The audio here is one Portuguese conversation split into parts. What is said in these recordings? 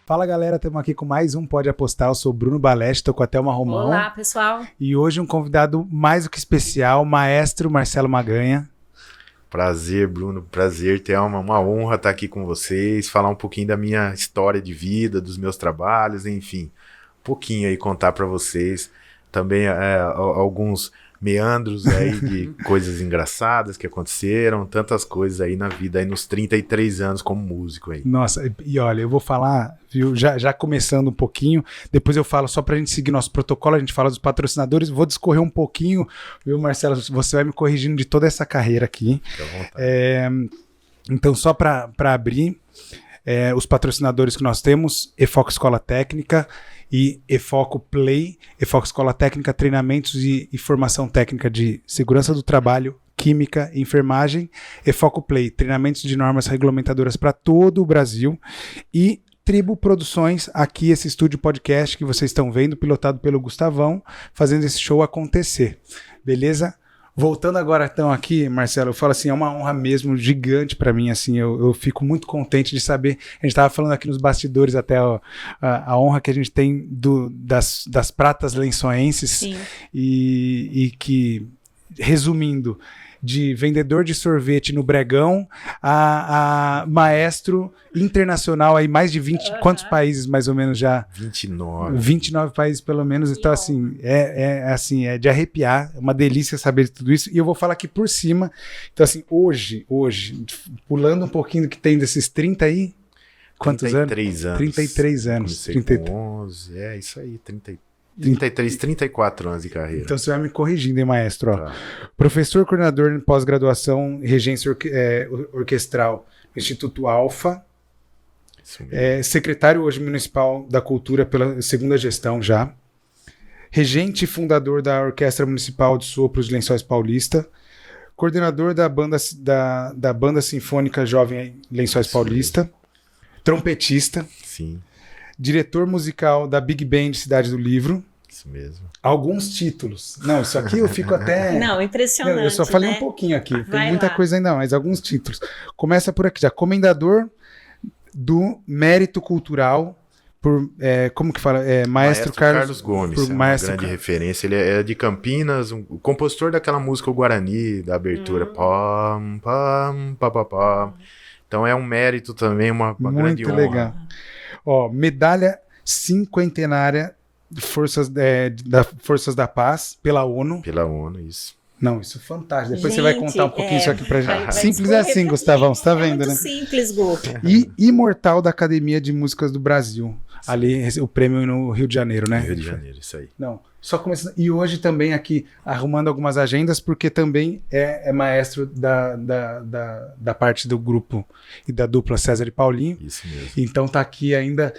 Fala galera, estamos aqui com mais um Pode Apostar. Eu sou o Bruno Baleste, estou com a Thelma Romão. Olá, pessoal. E hoje um convidado mais do que especial, maestro Marcelo Maganha. Prazer, Bruno, prazer, Thelma, uma honra estar aqui com vocês, falar um pouquinho da minha história de vida, dos meus trabalhos, enfim, um pouquinho aí contar para vocês, também alguns meandros aí de coisas engraçadas que aconteceram, tantas coisas aí na vida, aí nos 33 anos como músico aí. Nossa, e olha, eu vou falar, viu, já começando um pouquinho, depois eu falo só pra gente seguir nosso protocolo, a gente fala dos patrocinadores, vou discorrer um pouquinho, viu, Marcelo, você vai me corrigindo de toda essa carreira aqui. Fique à vontade. Então, só pra abrir, os patrocinadores que nós temos, EFOC Escola Técnica e EFOCO Play, EFOC Escola Técnica, treinamentos e formação técnica de segurança do trabalho, química e enfermagem, EFOCO Play, treinamentos de normas regulamentadoras para todo o Brasil, e Tribo Produções, aqui esse estúdio podcast que vocês estão vendo, pilotado pelo Gustavão, fazendo esse show acontecer, beleza? Voltando agora então aqui, Marcelo, eu falo assim, é uma honra mesmo, gigante para mim, assim, eu fico muito contente de saber, a gente estava falando aqui nos bastidores até a honra que a gente tem das pratas lençoenses. Sim. E que, resumindo, de vendedor de sorvete no Bregão a maestro internacional aí, mais de 20, quantos países mais ou menos já? 29 países pelo menos, então assim, é de arrepiar, é uma delícia saber de tudo isso, e eu vou falar aqui por cima, então assim, hoje, pulando um pouquinho do que tem desses 30 aí, quantos 33 anos? 33 anos. Comecei com 11, isso aí, 33, 34 anos de carreira. Então você vai me corrigindo, hein, maestro? Ó. Tá. Professor coordenador em pós-graduação, regência orquestral, Instituto Alfa. Secretário hoje municipal da Cultura pela segunda gestão já. Regente e fundador da Orquestra Municipal de Sopros de Lençóis Paulista. Coordenador da banda Sinfônica Jovem Lençóis Paulista. Trompetista. Sim. Diretor musical da Big Band Cidade do Livro. Isso mesmo. Alguns títulos. Não, isso aqui eu fico até... Não, impressionante, eu só falei, né? um pouquinho aqui. Tem Vai muita lá. coisa ainda, mas alguns títulos. Começa por aqui já. Comendador do Mérito Cultural por... como que fala? Maestro Carlos Gomes. Por uma Maestro grande referência. Ele é de Campinas, o compositor daquela música O Guarani, da abertura. Pam, pam, pam, pam, pam. Então é um mérito também, uma grande honra. Muito legal. Ó, medalha cinquentenária de Forças da Paz pela ONU. Pela ONU, isso. Não, isso é fantástico. Depois Gente, você vai contar um pouquinho isso aqui pra gente. vai Simples escorrer assim, pra Gustavão, mim. você tá vendo, muito né? Simples, Gu. E imortal da Academia de Músicas do Brasil. Ali, o prêmio no Rio de Janeiro, né? Rio de Janeiro, isso aí. Não, só começando. E hoje também aqui, arrumando algumas agendas, porque também é maestro da parte do grupo e da dupla César e Paulinho. Isso mesmo. Então tá aqui ainda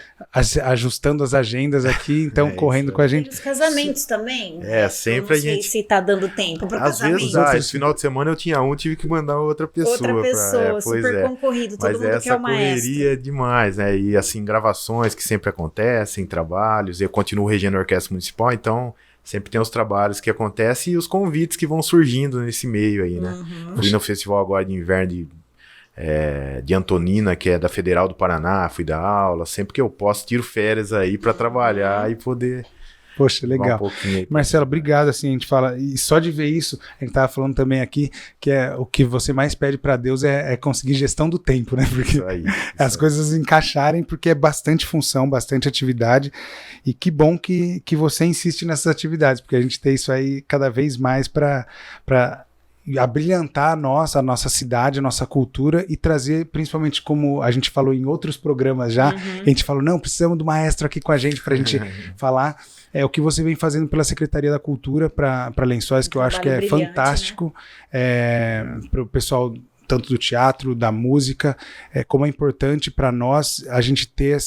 ajustando as agendas aqui, então correndo com a gente. E os casamentos também? Sempre Eu não a gente... sei se tá dando tempo para Às casamento. vezes, esse final de semana eu tinha tive que mandar outra pessoa. Outra pessoa, pois super concorrido, todo Mas mundo quer essa o maestro. correria é demais, né? E assim, gravações que sempre acontecem, trabalhos, eu continuo regendo a Orquestra Municipal, então sempre tem os trabalhos que acontecem e os convites que vão surgindo nesse meio aí, né? Fui no festival agora de inverno de Antonina, que é da Federal do Paraná, fui dar aula, sempre que eu posso tiro férias aí para trabalhar e poder... Poxa, legal. Marcelo, obrigado, assim, a gente fala, e só de ver isso, a gente tava falando também aqui, que o que você mais pede para Deus é conseguir gestão do tempo, né, porque as coisas encaixarem, porque é bastante função, bastante atividade, e que bom que você insiste nessas atividades, porque a gente tem isso aí cada vez mais para abrilhantar a nossa cidade, a nossa cultura e trazer, principalmente como a gente falou em outros programas já, a gente falou, não, precisamos do maestro aqui com a gente pra gente falar, o que você vem fazendo pela Secretaria da Cultura para Lençóis, que eu acho que é fantástico, né? Para o pessoal tanto do teatro, da música, como é importante para nós a gente ter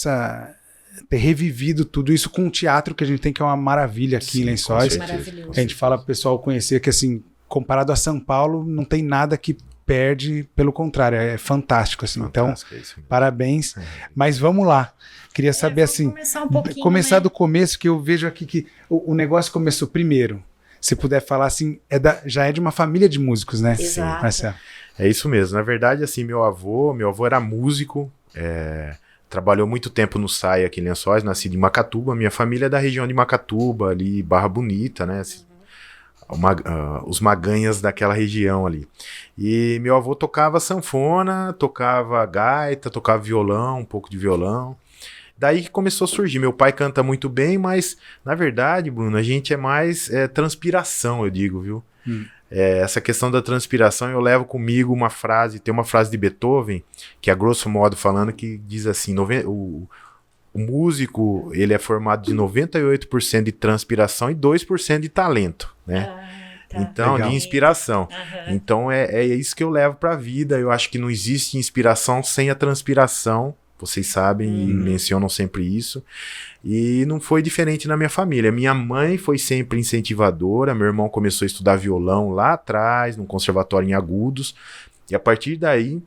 revivido tudo isso com o teatro que a gente tem, que é uma maravilha aqui em Lençóis. Maravilhoso. A gente fala pro pessoal conhecer que, assim, comparado a São Paulo, não tem nada que perde, pelo contrário, é fantástico, assim. Fantástico, então, parabéns. Mas vamos lá. Queria saber, assim, começar do começo, que eu vejo aqui que o negócio começou primeiro. Se puder falar, assim, já é de uma família de músicos, né? Exato. Marcelo. É isso mesmo. Na verdade, assim, meu avô era músico, trabalhou muito tempo no SAI aqui em Lençóis, nasci em Macatuba, minha família é da região de Macatuba, ali, Barra Bonita, né? Os Maganhas daquela região ali. E meu avô tocava sanfona, tocava gaita, tocava violão, um pouco de violão. Daí que começou a surgir. Meu pai canta muito bem, mas, na verdade, Bruno, a gente é mais transpiração, eu digo, viu? Essa questão da transpiração, eu levo comigo uma frase, tem uma frase de Beethoven, que é grosso modo falando, que diz assim, o músico, ele é formado de 98% de transpiração e 2% de talento, né? Então, Legal. de inspiração. Então, é isso que eu levo para a vida. Eu acho que não existe inspiração sem a transpiração. Vocês sabem e mencionam sempre isso. E não foi diferente na minha família. Minha mãe foi sempre incentivadora. Meu irmão começou a estudar violão lá atrás, num conservatório em Agudos. E a partir daí...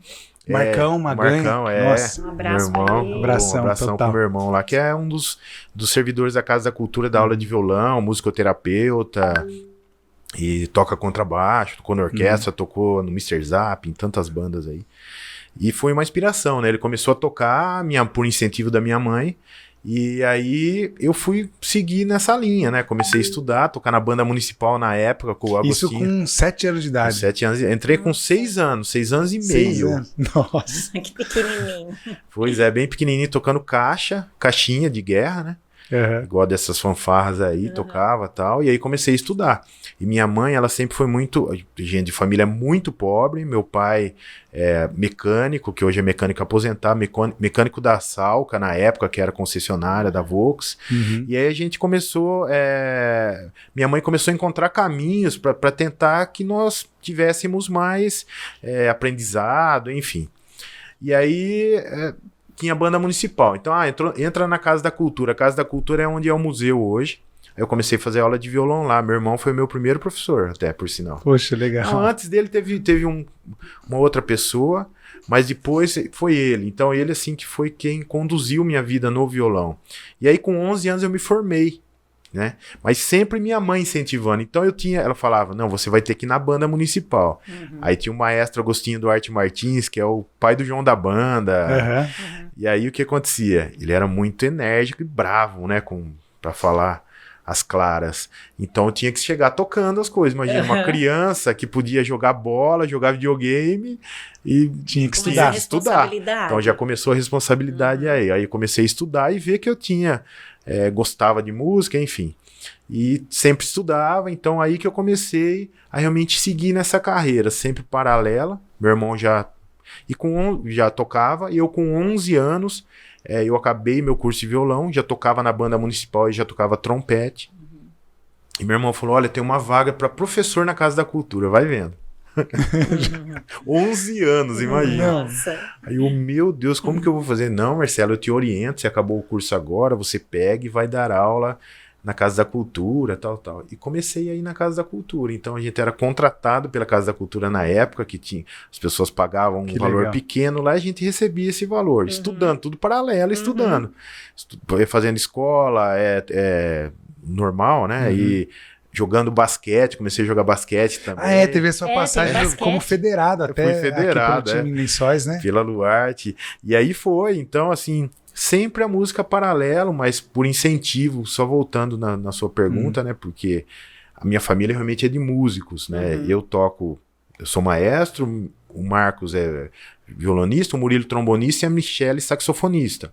Marcão, Maganha. Nossa. Um abraço meu pra irmão, ele. Abração, um abração total. pro meu irmão lá, que é um dos servidores da Casa da Cultura, da aula de violão, musicoterapeuta, e toca contrabaixo, tocou na orquestra, tocou no Mr. Zap, em tantas bandas aí. E foi uma inspiração, né? Ele começou a tocar por incentivo da minha mãe. E aí eu fui seguir nessa linha, né? Comecei a estudar, tocar na banda municipal na época com o Isso Agostinho. com 7 anos de Com idade. 7 anos. Entrei com 6 anos e 6 meio. anos. Nossa. Que pequenininho. Pois é, bem pequenininho, tocando caixinha de guerra, né? Uhum. Igual dessas fanfarras aí, tocava e tal. E aí comecei a estudar. E minha mãe, ela sempre foi gente de família muito pobre. Meu pai é mecânico, que hoje é mecânico aposentado, mecânico da Salca, na época, que era concessionária da Volks. Uhum. E aí a gente começou... minha mãe começou a encontrar caminhos para tentar que nós tivéssemos mais aprendizado, enfim. E aí... tinha banda municipal. Então, entra na Casa da Cultura. A Casa da Cultura é onde é o museu hoje. Aí eu comecei a fazer aula de violão lá. Meu irmão foi meu primeiro professor, até, por sinal. Poxa, legal. Não, antes dele teve uma outra pessoa, mas depois foi ele. Então, ele, assim, que foi quem conduziu minha vida no violão. E aí, com 11 anos, eu me formei, né? Mas sempre minha mãe incentivando. Então, ela falava, não, você vai ter que ir na banda municipal. Aí tinha o maestro Agostinho Duarte Martins, que é o pai do João da banda. Uhum. E aí, o que acontecia? Ele era muito enérgico e bravo, né? Pra falar as claras. Então, eu tinha que chegar tocando as coisas. Imagina, uma criança que podia jogar bola, jogar videogame e Tinha que Com estudar. essa responsabilidade. Então, já começou a responsabilidade aí. Aí, eu comecei a estudar e ver que eu gostava de música, enfim. E sempre estudava. Então, aí que eu comecei a realmente seguir nessa carreira, sempre paralela. Meu irmão já tocava, e eu com 11 anos, eu acabei meu curso de violão, já tocava na banda municipal e já tocava trompete. E meu irmão falou, olha, tem uma vaga para professor na Casa da Cultura, vai vendo. 11 anos, imagina. Nossa. Aí eu, meu Deus, como que eu vou fazer? Não, Marcelo, eu te oriento, você acabou o curso agora, você pega e vai dar aula na Casa da Cultura, tal. E comecei a ir na Casa da Cultura. Então a gente era contratado pela Casa da Cultura na época, que as pessoas pagavam um valor legal. pequeno lá, e a gente recebia esse valor, estudando, tudo paralelo, estudando. Fazendo escola, normal, né? E jogando basquete, comecei a jogar basquete também. Teve a sua passagem teve basquete. como federado até. fui federado, aqui pelo time em Lençóis, né? Pela Luarte. E aí foi, então assim, sempre a música paralelo, mas por incentivo, só voltando na sua pergunta, né? Porque a minha família realmente é de músicos, né? Eu sou maestro, o Marcos é violonista, o Murilo trombonista e a Michele saxofonista.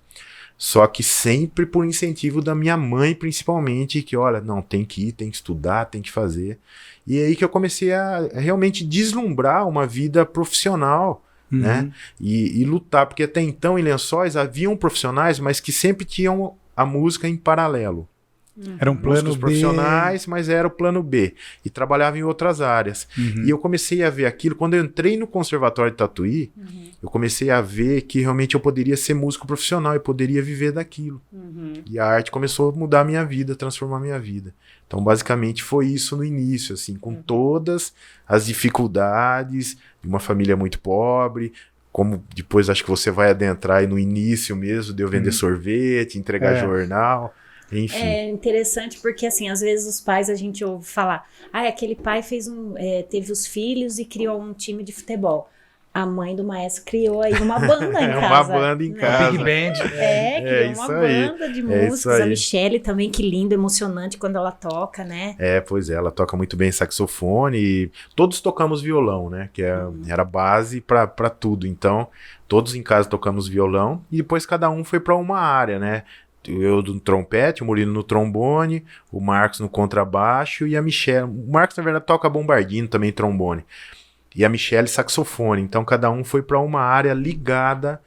Só que sempre por incentivo da minha mãe, principalmente, que olha, não, tem que ir, tem que estudar, tem que fazer. E aí que eu comecei a realmente deslumbrar uma vida profissional, né? E lutar, porque até então em Lençóis haviam profissionais, mas que sempre tinham a música em paralelo. Era um plano Músicos B. profissionais, mas era o plano B. E trabalhava em outras áreas. E eu comecei a ver aquilo. Quando eu entrei no Conservatório de Tatuí, eu comecei a ver que realmente eu poderia ser músico profissional e poderia viver daquilo. E a arte começou a mudar a minha vida, transformar a minha vida. Então, basicamente, foi isso no início, assim, com todas as dificuldades de uma família muito pobre, como depois acho que você vai adentrar aí no início mesmo, de eu vender sorvete, entregar jornal. Enfim. É interessante porque, assim, às vezes os pais a gente ouve falar, aquele pai teve os filhos e criou um time de futebol. A mãe do maestro criou aí uma banda em É casa. uma banda em né? casa. Big Band. Criou isso uma aí. banda de É isso músicos. A aí. Michelle também, que lindo, emocionante quando ela toca, né? Pois é, ela toca muito bem saxofone e todos tocamos violão, né? Que era a base pra tudo. Então, todos em casa tocamos violão e depois cada um foi pra uma área, né? Eu no trompete, o Murilo no trombone, o Marcos no contrabaixo e a Michelle. O Marcos, na verdade, toca bombardino, também trombone. E a Michelle saxofone. Então, cada um foi pra uma área ligada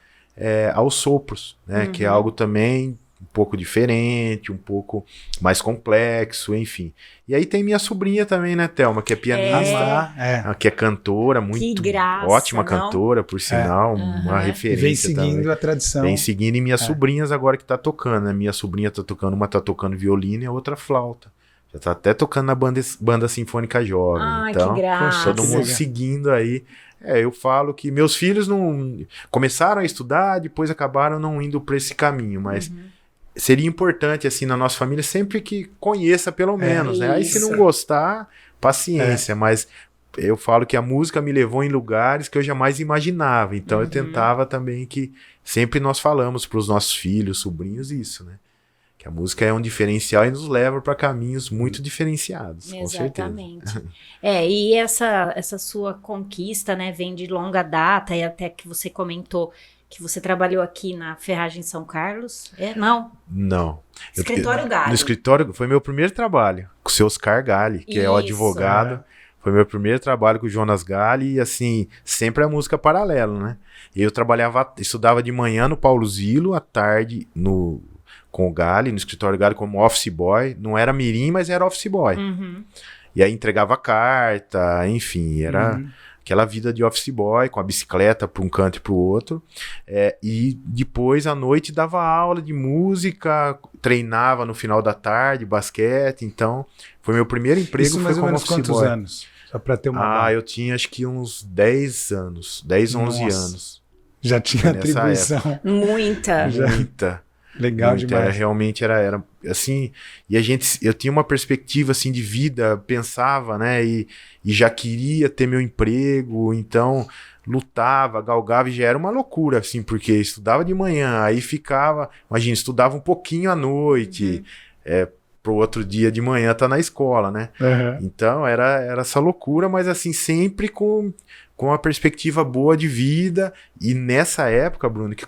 aos sopros, né? Que é algo também um pouco diferente, um pouco mais complexo, enfim. E aí tem minha sobrinha também, né, Thelma, que é pianista, que é cantora, muito graça, ótima não? cantora, por sinal, uma E referência vem seguindo também. a tradição. Vem seguindo, e minhas sobrinhas agora que tá tocando, né? Minha sobrinha tá tocando, uma tá tocando violino e a outra flauta. Já tá até tocando na banda Sinfônica Jovem. Ai, Então, que graça. todo mundo legal. seguindo aí. Eu falo que meus filhos não começaram a estudar, depois acabaram não indo para esse caminho, mas seria importante, assim, na nossa família, sempre que conheça pelo menos, né? Aí se não gostar, paciência, mas eu falo que a música me levou em lugares que eu jamais imaginava, então eu tentava também que sempre nós falamos para os nossos filhos, sobrinhos, isso, né? Que a música é um diferencial e nos leva para caminhos muito diferenciados, com certeza. Exatamente. E essa sua conquista, né, vem de longa data, e até que você comentou que você trabalhou aqui na Ferragem São Carlos. Não. Não. Escritório Galli. No escritório, foi meu primeiro trabalho, com o seu Oscar Galli, que é o advogado. Foi meu primeiro trabalho com o Jonas Galli, e assim, sempre a música paralelo, né? E eu estudava de manhã no Paulo Zilo, à tarde com o Galli, no escritório Galli, como office boy. Não era mirim, mas era office boy. E aí entregava carta, enfim, era aquela vida de office boy, com a bicicleta para um canto e para o outro. E depois, à noite, dava aula de música, treinava no final da tarde, basquete. Então, foi meu primeiro emprego. Isso mais foi ou como menos office quantos boy. anos? Só para ter uma... Eu tinha acho que uns 10 anos, 10, 11 anos. Já tinha atribuição. Muita. Muita. Legal demais. Realmente era assim, e eu tinha uma perspectiva assim de vida, pensava, né, e já queria ter meu emprego, então lutava, galgava, e já era uma loucura, assim, porque estudava de manhã, aí imagina, estudava um pouquinho à noite, pro outro dia de manhã tá na escola, né? Então era essa loucura, mas assim, sempre com uma perspectiva boa de vida, e nessa época, Bruno, que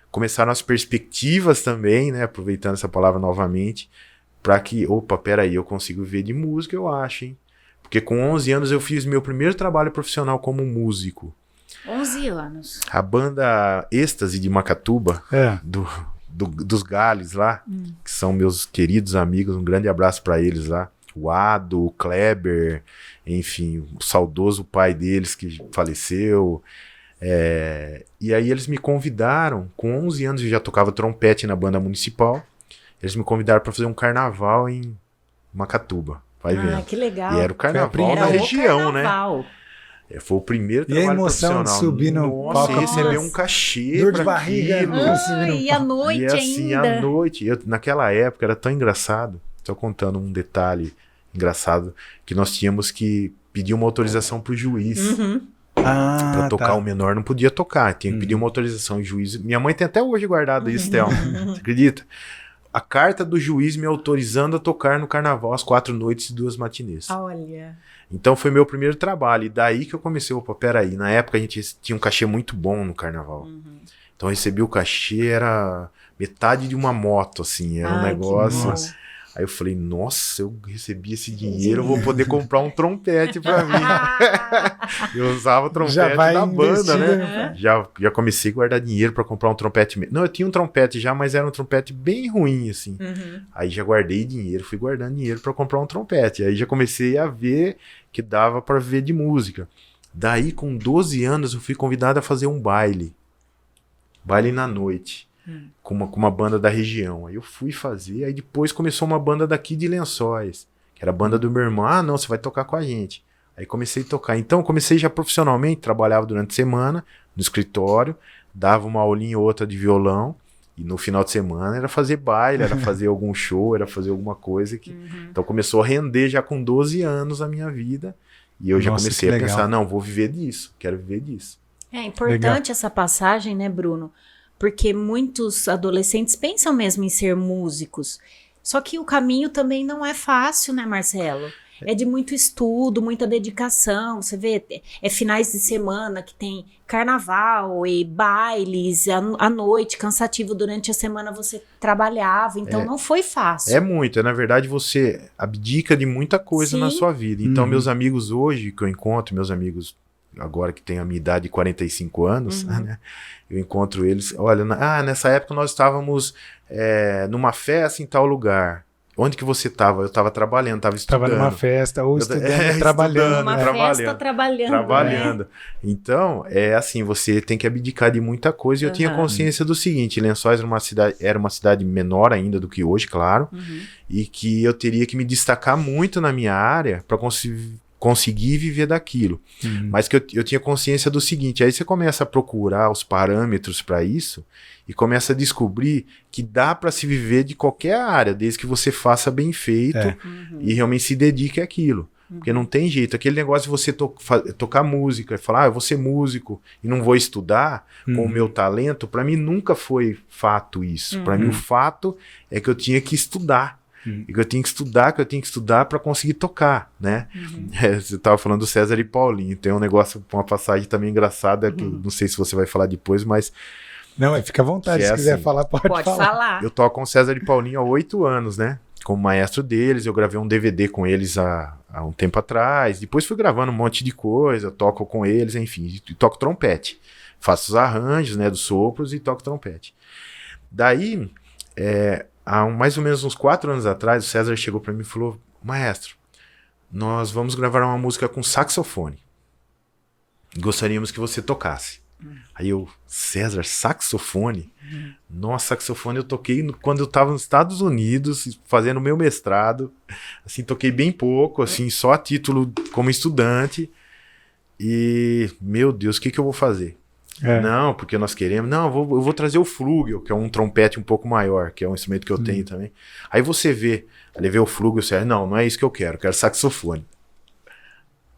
começaram as perspectivas também, né, aproveitando essa palavra novamente, para que, peraí, eu consigo viver de música, eu acho, hein? Porque com 11 anos eu fiz meu primeiro trabalho profissional como músico. 11 anos. A banda Êxtase de Macatuba, dos Gales lá, que são meus queridos amigos, um grande abraço para eles lá. O Ado, o Kleber, enfim, o saudoso pai deles que faleceu. E aí eles me convidaram, com 11 anos eu já tocava trompete na banda municipal, eles me convidaram para fazer um carnaval em Macatuba, vai vendo. Que legal. E era o carnaval da região, carnaval. né? Foi o primeiro E a trabalho emoção profissional. de subir no palco. E receber um cachê Dor de pra barriga. aquilo. E à noite E assim, ainda. à noite, naquela época era tão engraçado, estou contando um detalhe engraçado, que nós tínhamos que pedir uma autorização pro juiz. Pra tocar o menor não podia tocar, tinha que pedir uma autorização. O juiz, minha mãe tem até hoje guardado isso, Thelma, você acredita? A carta do juiz me autorizando a tocar no carnaval as 4 noites e 2 matinês. Olha. Então foi meu primeiro trabalho, e daí que eu comecei, peraí, na época a gente tinha um cachê muito bom no carnaval. Então eu recebi o cachê, era metade de uma moto, assim, era um negócio. Aí eu falei, nossa, eu recebi esse dinheiro, eu vou poder comprar um trompete pra mim. Eu usava o trompete da banda, né? Já comecei a guardar dinheiro pra comprar um trompete. Não, eu tinha um trompete já, mas era um trompete bem ruim, assim. Aí já guardei dinheiro, fui guardando dinheiro pra comprar um trompete. Aí já comecei a ver que dava pra viver de música. Daí, com 12 anos, eu fui convidado a fazer um baile. Baile na noite. Com uma banda da região. Aí eu fui fazer, aí depois começou uma banda daqui de Lençóis, que era a banda do meu irmão. Não, você vai tocar com a gente. Aí comecei a tocar. Então comecei já profissionalmente, trabalhava durante a semana no escritório, dava uma aulinha ou outra de violão, e no final de semana era fazer baile, era fazer algum show, era fazer alguma coisa. Então começou a render já com 12 anos a minha vida, E eu já Nossa, comecei que a legal. pensar, não, vou viver disso, quero viver disso. É importante essa passagem, né, Bruno? Porque muitos adolescentes pensam mesmo em ser músicos. Só que o caminho também não é fácil, né, Marcelo? É de muito estudo, muita dedicação. Você vê, é finais de semana que tem carnaval e bailes, à noite, cansativo. Durante a semana você trabalhava, então não foi fácil. É muito, na verdade você abdica de muita coisa na sua vida. Então meus amigos hoje que eu encontro, meus amigos agora que tem a minha idade de 45 anos, né, eu encontro eles, olha, nessa época nós estávamos numa festa em tal lugar. Onde que você estava? Eu estava trabalhando, estava estudando. Estava numa festa, ou estudando, trabalhando. Numa festa, trabalhando. Trabalhando. Então, é assim, você tem que abdicar de muita coisa. E eu tinha consciência do seguinte, Lençóis era uma cidade menor ainda do que hoje, claro, e que eu teria que me destacar muito na minha área para conseguir viver daquilo. Mas que eu tinha consciência do seguinte, aí você começa a procurar os parâmetros para isso e começa a descobrir que dá para se viver de qualquer área, desde que você faça bem feito e realmente se dedique àquilo. Porque não tem jeito, aquele negócio de você tocar música e falar, eu vou ser músico e não vou estudar com o meu talento, para mim nunca foi fato isso. Para mim o fato é que eu tinha que estudar. E que eu tinha que estudar para conseguir tocar, né? Você estava falando do César e Paulinho, tem um negócio, uma passagem também engraçada, que não sei se você vai falar depois, mas... Não, fica à vontade, se quiser falar, pode falar. Eu toco com o César e Paulinho há 8 anos, né? Como maestro deles, eu gravei um DVD com eles há um tempo atrás, depois fui gravando um monte de coisa, eu toco com eles, enfim, e toco trompete. Faço os arranjos, né, dos sopros e toco trompete. Daí, há mais ou menos uns 4 anos atrás, o César chegou para mim e falou, maestro, nós vamos gravar uma música com saxofone. Gostaríamos que você tocasse. Aí eu, César, saxofone? Nossa, saxofone eu toquei quando eu estava nos Estados Unidos, fazendo meu mestrado. Assim, toquei bem pouco, assim, só a título como estudante. E, meu Deus, o que eu vou fazer? Não, porque nós queremos... Não, eu vou trazer o flúgel, que é um trompete um pouco maior, que é um instrumento que eu tenho também. Aí você vê, levei o flúgel, você não é isso que eu quero saxofone.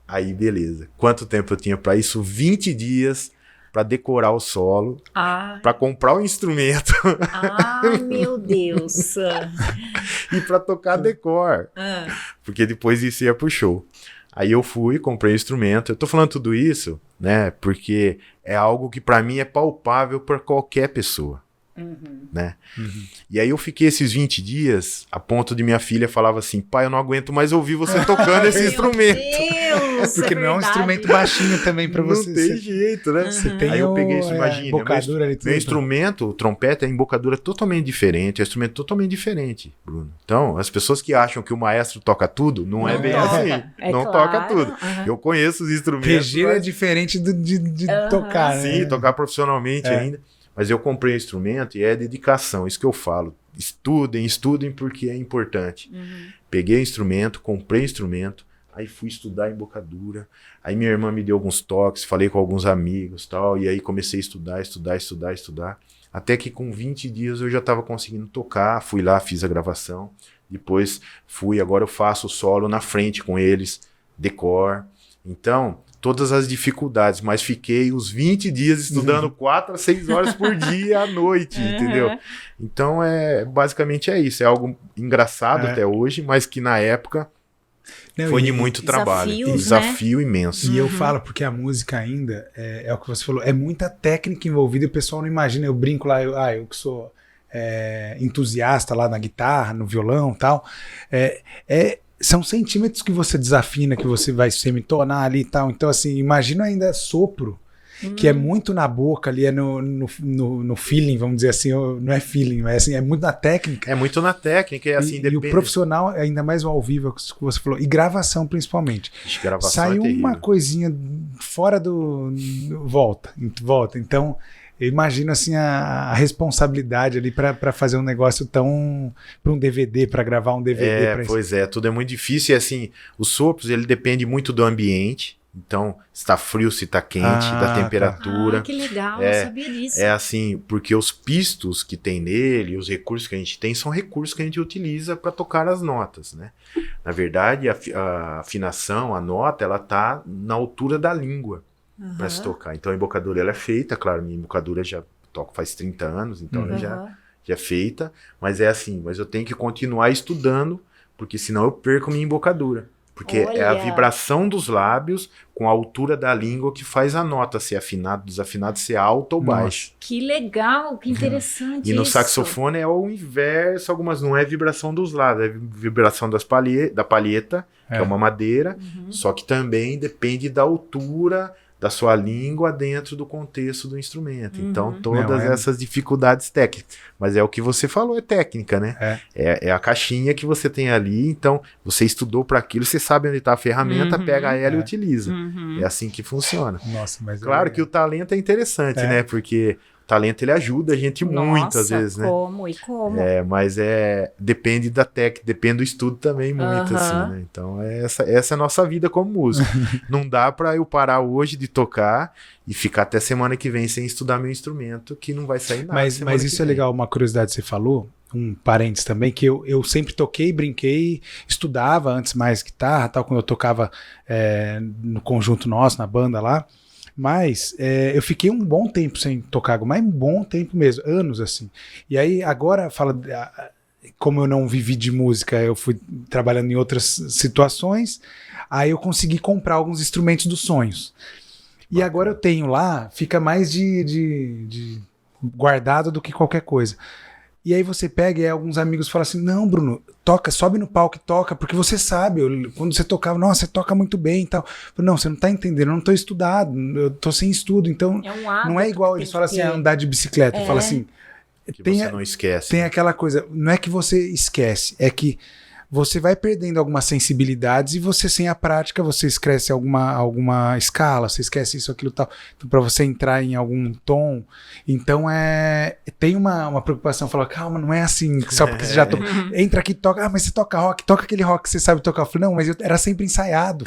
Aí, beleza. Quanto tempo eu tinha para isso? 20 dias para decorar o solo, para comprar o instrumento. Meu Deus! E para tocar decor. Porque depois isso ia pro show. Aí eu fui, comprei o instrumento. Eu tô falando tudo isso, né? Porque é algo que para mim é palpável para qualquer pessoa. Né? E aí eu fiquei esses 20 dias a ponto de minha filha falava assim, pai, eu não aguento mais ouvir você tocando esse instrumento. Deus, porque não é um instrumento baixinho também para você. Não tem jeito, né? Aí eu peguei isso, imagina, meu instrumento, o trompete, é embocadura totalmente diferente, é um instrumento totalmente diferente, Bruno. Então, as pessoas que acham que o maestro toca tudo, não é bem assim. Não toca tudo. Eu conheço os instrumentos. Reger é diferente de tocar, né? Sim, tocar profissionalmente ainda. Mas eu comprei o instrumento e é dedicação, isso que eu falo. Estudem porque é importante. Peguei o instrumento, comprei o instrumento, aí fui estudar embocadura. Aí minha irmã me deu alguns toques, falei com alguns amigos e tal, e aí comecei a estudar. Até que com 20 dias eu já estava conseguindo tocar, fui lá, fiz a gravação. Depois agora eu faço o solo na frente com eles, decor. Então... todas as dificuldades, mas fiquei uns 20 dias estudando 4 a 6 horas por dia à noite, entendeu? Então, basicamente é isso. É algo engraçado até hoje, mas que na época foi de muito trabalho. Desafio imenso. E eu falo, porque a música ainda, é o que você falou, é muita técnica envolvida e o pessoal não imagina. Eu brinco lá, eu que sou entusiasta lá na guitarra, no violão e tal, são centímetros que você desafina, que você vai semitonar ali e tal. Então, assim, imagina ainda sopro, que é muito na boca ali, é no feeling, vamos dizer assim. Não é feeling, mas assim, é muito na técnica. É muito na técnica, assim, e o profissional, ainda mais o ao vivo, que você falou, e gravação principalmente. Gravação saiu uma coisinha fora do... Volta. Então... eu imagino assim a responsabilidade ali para fazer um negócio tão... para um DVD, para gravar um DVD. Pois é, tudo é muito difícil e assim, os sopros, ele depende muito do ambiente, Então, se tá frio, se tá quente, da temperatura. Ah, que legal, eu sabia disso. É assim, porque os pistos que tem nele, os recursos que a gente tem, são recursos que a gente utiliza para tocar as notas, né? Na verdade, a afinação, a nota, ela tá na altura da língua para se tocar. Então, a embocadura, ela é feita, claro, minha embocadura já toco faz 30 anos, então ela já é feita, mas é assim, mas eu tenho que continuar estudando, porque senão eu perco minha embocadura. Porque é a vibração dos lábios com a altura da língua que faz a nota ser afinado, desafinado, ser alto ou baixo. Que legal, que interessante. E no saxofone é o inverso, algumas não é vibração dos lábios, é vibração da palheta, que é uma madeira, só que também depende da altura da sua língua dentro do contexto do instrumento. Então, todas essas dificuldades técnicas. Mas é o que você falou, é técnica, né? É a caixinha que você tem ali, então você estudou para aquilo, você sabe onde está a ferramenta, pega ela e utiliza. É assim que funciona. Nossa, mas claro que o talento é interessante, né? Porque o talento, ele ajuda a gente muito, às vezes, né? Como? Mas depende da técnica, depende do estudo também muito, assim, né? Então, essa é a nossa vida como músico. Não dá pra eu parar hoje de tocar e ficar até semana que vem sem estudar meu instrumento, que não vai sair nada. Mas isso é legal, uma curiosidade que você falou, um parênteses também, que eu sempre toquei, brinquei, estudava antes mais guitarra, tal, quando eu tocava no conjunto nosso, na banda lá. Mas eu fiquei um bom tempo sem tocar, mas um bom tempo mesmo, anos assim. E aí agora, como eu não vivi de música, eu fui trabalhando em outras situações, aí eu consegui comprar alguns instrumentos dos sonhos. E agora eu tenho lá, fica mais de guardado do que qualquer coisa. E aí você pega e alguns amigos falam assim, não, Bruno, toca, sobe no palco e toca, porque você sabe, quando você tocava, nossa, você toca muito bem e tal. Não, você não tá entendendo, eu não tô estudado, eu tô sem estudo, então não é igual, eles falam assim, andar de bicicleta, fala assim... Que você não esquece. Tem aquela coisa, não é que você esquece, é que você vai perdendo algumas sensibilidades e você, sem a prática, você esquece alguma escala, você esquece isso, aquilo, tal. Então, para você entrar em algum tom, então tem uma preocupação, falar, calma, não é assim, só porque você já entra aqui e toca, mas você toca rock, toca aquele rock que você sabe tocar. Eu falei, não, mas era sempre ensaiado.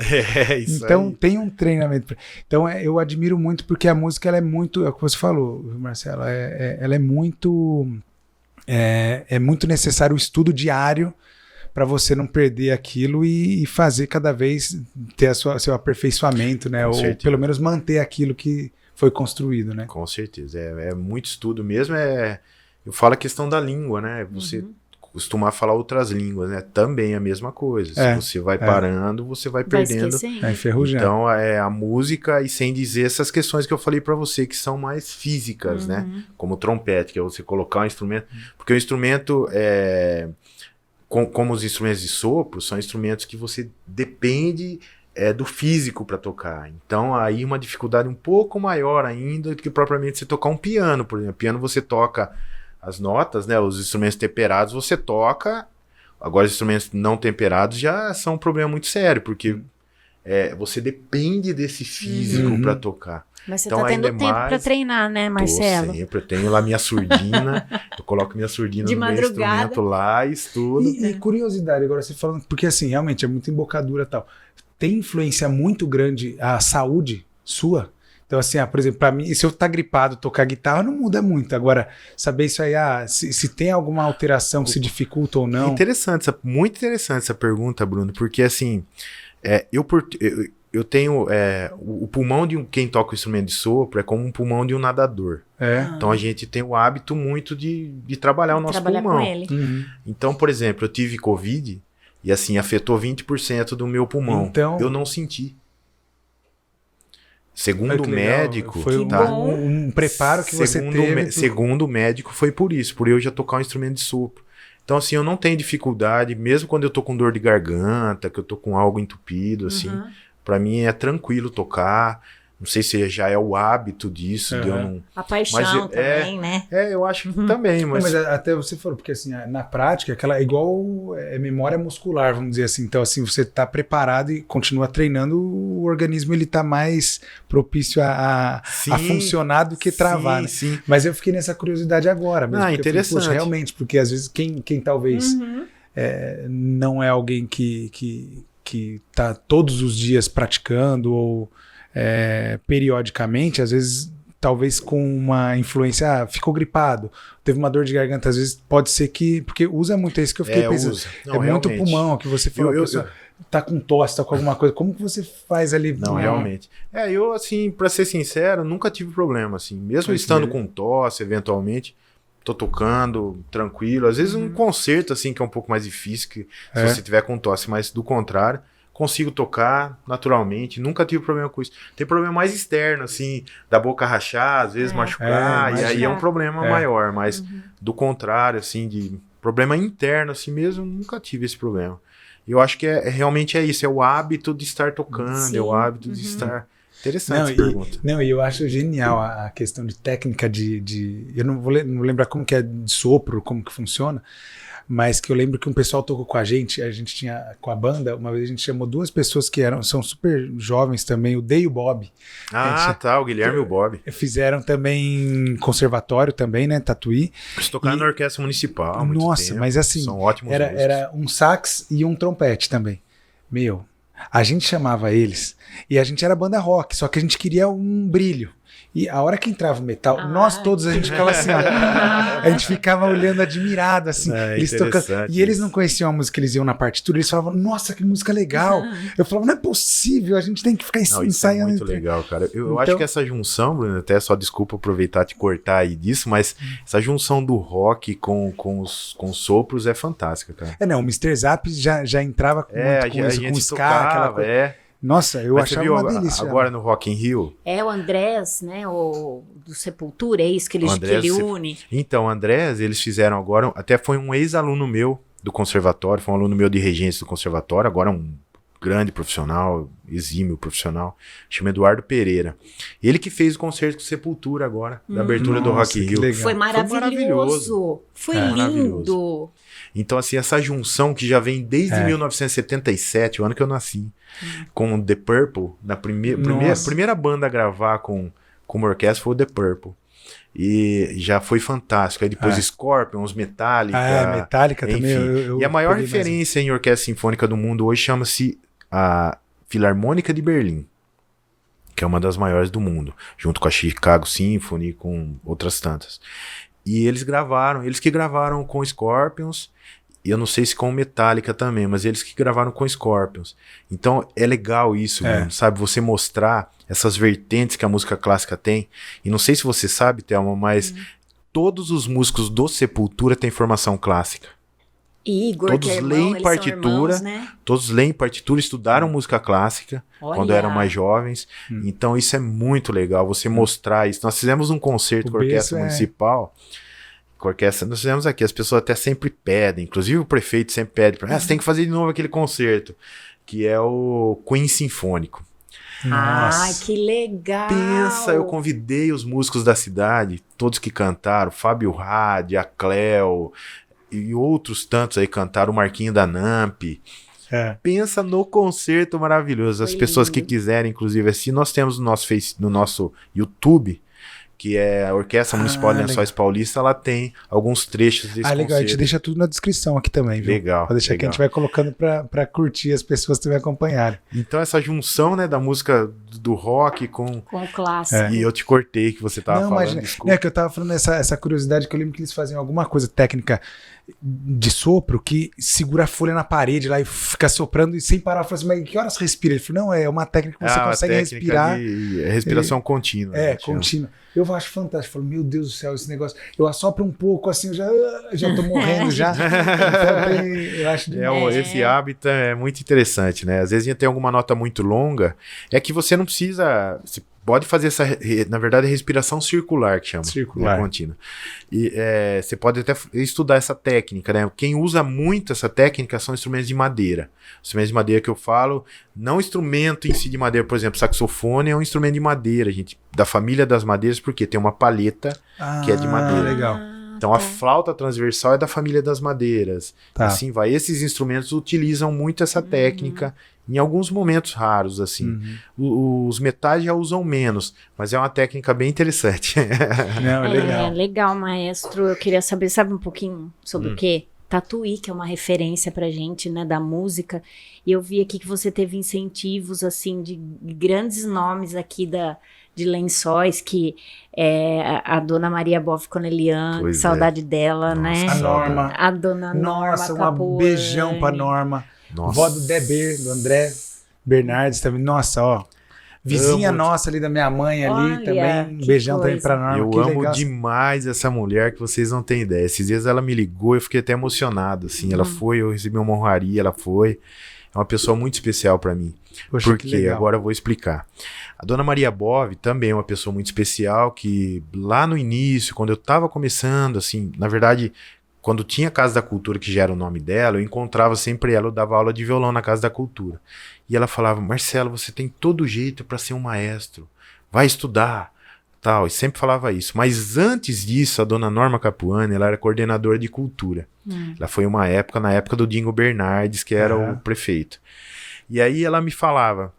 Isso então aí. Tem um treinamento. Então eu admiro muito, porque a música, ela é muito, é o que você falou, Marcelo, ela é muito necessário o estudo diário para você não perder aquilo e fazer cada vez ter seu aperfeiçoamento, né? Ou pelo menos manter aquilo que foi construído, né? Com certeza. É muito estudo mesmo. Eu falo a questão da língua, né? Você costumar falar outras línguas, né? Também é a mesma coisa. Se você vai parando, você vai perdendo. Enferrujando. Então, a música, e sem dizer essas questões que eu falei para você, que são mais físicas, né? Como o trompete, que é você colocar um instrumento. Porque o instrumento como os instrumentos de sopro, são instrumentos que você depende do físico para tocar. Então, aí uma dificuldade um pouco maior ainda do que propriamente você tocar um piano, por exemplo. Piano você toca as notas, né? Os instrumentos temperados você toca. Agora, os instrumentos não temperados já são um problema muito sério, porque você depende desse físico para tocar. Mas você então, tá tendo tempo para treinar, né, Marcelo? Sempre, eu tenho lá minha surdina, eu coloco minha surdina no meu instrumento lá e estudo. E curiosidade, agora você falando, porque assim, realmente é muita embocadura e tal. Tem influência muito grande a saúde sua? Então assim, por exemplo, para mim, se eu tá gripado, tocar guitarra não muda muito. Agora, saber isso aí, se tem alguma alteração que se dificulta ou não. Muito interessante essa pergunta, Bruno, porque assim, eu tenho o pulmão de quem toca o instrumento de sopro é como um pulmão de um nadador. Então a gente tem o hábito muito de trabalhar o nosso pulmão. Com ele. Então, por exemplo, eu tive Covid e assim afetou 20% do meu pulmão. Então, eu não senti. Segundo o médico, foi um preparo que você teve. Segundo o médico, foi por eu já tocar um instrumento de sopro. Então, assim, eu não tenho dificuldade, mesmo quando eu tô com dor de garganta, que eu tô com algo entupido, assim. Pra mim é tranquilo tocar. Não sei se já é o hábito disso. De eu não... A paixão também, né? Eu acho que também. Mas até você falou, porque assim, na prática, igual memória muscular, vamos dizer assim. Então, assim, você tá preparado e continua treinando, o organismo ele tá mais propício a funcionar do que travar, né? Sim. Mas eu fiquei nessa curiosidade agora. Mesmo, interessante. Falei, realmente, porque às vezes quem talvez não é alguém que que tá todos os dias praticando ou periodicamente, às vezes talvez com uma influência, ficou gripado, teve uma dor de garganta, às vezes pode ser que, porque usa muito, é isso que eu fiquei pensando, Não, muito pulmão, que você falou, tá com tosse, tá com alguma coisa, como que você faz ali? Não, realmente. Eu, assim, pra ser sincero, nunca tive problema, assim, mesmo estando com tosse, eventualmente, tô tocando, tranquilo, às vezes um concerto, assim, que é um pouco mais difícil, que se você tiver com tosse, mas do contrário, consigo tocar naturalmente, nunca tive problema com isso. Tem problema mais externo, assim, da boca rachar, às vezes machucar, e aí é um problema maior, mas do contrário, assim, de problema interno, assim mesmo, nunca tive esse problema. Eu acho que realmente é isso, é o hábito de estar tocando, é o hábito de estar... Interessante essa pergunta. E eu acho genial a questão de técnica eu não vou lembrar como que é de sopro, como que funciona, mas que eu lembro que um pessoal tocou com a gente tinha, com a banda, uma vez a gente chamou 2 pessoas que são super jovens também, o Dei e o Bob. O Guilherme e o Bob. Fizeram também conservatório também, né, Tatuí. Eles tocaram na orquestra municipal há muito tempo. Mas assim, são ótimos era um sax e um trompete também. A gente chamava eles e a gente era banda rock, só que a gente queria um brilho. E a hora que entrava o metal, nós todos, a gente ficava assim, ó, a gente ficava olhando admirado, assim, eles tocando, e eles não conheciam a música, eles iam na partitura, eles falavam, nossa, que música legal. Eu falava, não é possível, a gente tem que ficar ensaiando. Isso é muito legal, cara. Eu acho que essa junção, Bruno, até só desculpa aproveitar te cortar aí disso, mas essa junção do rock com os sopros é fantástica, cara. O Mr. Zap já entrava muito com isso, com o ska, tocava, aquela coisa. Nossa, eu achava uma delícia. Agora no Rock in Rio... O Andrés, né, do Sepultura, é isso que ele une. Então, o Andrés, eles fizeram agora, até foi um ex-aluno meu do conservatório, foi um aluno meu de regência do conservatório, agora um grande profissional, exímio profissional, chama Eduardo Pereira. Ele que fez o concerto com Sepultura agora, da abertura do Rock in Rio. Foi maravilhoso. Foi lindo. Então, assim, essa junção que já vem desde 1977, o ano que eu nasci, com o The Purple, na primeira banda a gravar com uma orquestra foi o The Purple. E já foi fantástico. Aí depois Scorpions, Metallica. Metallica enfim. Também. E a maior referência em orquestra sinfônica do mundo hoje chama-se a Filarmônica de Berlim, que é uma das maiores do mundo, junto com a Chicago Symphony, com outras tantas. E eles que gravaram com Scorpions, e eu não sei se com Metallica também, mas eles que gravaram com Scorpions. Então é legal isso, sabe? Você mostrar essas vertentes que a música clássica tem. E não sei se você sabe, Thelma, mas todos os músicos do Sepultura têm formação clássica. Igor, todos leem partitura, irmãos, né? Todos leem partitura, estudaram música clássica quando eram mais jovens. Então isso é muito legal, você mostrar isso. Nós fizemos um concerto com a Orquestra Municipal. Com a orquestra, nós fizemos aqui, as pessoas até sempre pedem, inclusive o prefeito sempre pede, você tem que fazer de novo aquele concerto, que é o Queen Sinfônico. Nossa. Ai, que legal! Pensa, eu convidei os músicos da cidade, todos que cantaram, Fábio Rade, a Cleo e outros tantos aí cantaram, o Marquinho da Namp. Pensa no concerto maravilhoso. As pessoas que quiserem, inclusive, assim, nós temos no nosso YouTube, que é a Orquestra Municipal de Lençóis Paulista, ela tem alguns trechos desse concerto. Legal, a gente deixa tudo na descrição aqui também, viu? Legal. Pra deixar que a gente vai colocando pra curtir, as pessoas também acompanharem. Então essa junção, né, da música do rock com o clássico. E eu te cortei que você tava falando, desculpa. É que eu tava falando essa curiosidade, que eu lembro que eles faziam alguma coisa técnica de sopro que segura a folha na parede lá e fica soprando e sem parar. Eu falei assim, mas que horas respira? Ele falou, não, é uma técnica que você consegue respirar. Respiração contínua. Contínua. Eu acho fantástico. Eu falo, meu Deus do céu, esse negócio. Eu assopro um pouco, assim, eu já tô morrendo já. Então, eu acho esse hábito é muito interessante, né? Às vezes tem alguma nota muito longa, é que você não precisa... Você pode fazer essa, na verdade, respiração circular, que chama. Circular. Contínua. E você pode até estudar essa técnica, né? Quem usa muito essa técnica são instrumentos de madeira. Os instrumentos de madeira que eu falo, não instrumento em si de madeira, por exemplo, saxofone é um instrumento de madeira, gente, da família das madeiras, porque tem uma palheta que é de madeira. Legal. Então a flauta transversal é da família das madeiras. Assim vai. Esses instrumentos utilizam muito essa técnica em alguns momentos raros, assim. Os metais já usam menos, mas é uma técnica bem interessante. Não, legal. Legal, maestro. Eu queria saber, sabe um pouquinho sobre o quê? Tatuí, que é uma referência pra gente, né, da música. E eu vi aqui que você teve incentivos, assim, de grandes nomes aqui de Lençóis, que é a Dona Maria Boff Cornelian, que saudade dela, Nossa, né? A Norma. A Dona Norma Nossa, um Capuani. beijão pra Norma. Nossa. Vó do Deber, do André Bernardes também. Nossa, ó. Vizinha nossa ali da minha mãe ali Olha, também. Um que beijão coisa. também pra Norma. Eu que amo legal. demais essa mulher que vocês não têm ideia. Esses dias ela me ligou, eu fiquei até emocionado, assim. Ela foi, eu recebi uma honraria, ela foi. É uma pessoa muito especial pra mim. Poxa, Por que quê? legal. Agora eu vou explicar. A Dona Maria Bove também é uma pessoa muito especial que lá no início, quando eu tava começando, assim, na verdade, quando tinha Casa da Cultura, que já era o nome dela, eu encontrava sempre ela, eu dava aula de violão na Casa da Cultura. E ela falava, Marcelo, você tem todo jeito para ser um maestro, vai estudar, tal, e sempre falava isso. Mas antes disso, a Dona Norma Capuani, ela era coordenadora de cultura. Ela foi uma época, na época do Dingo Bernardes, que era o prefeito. E aí ela me falava,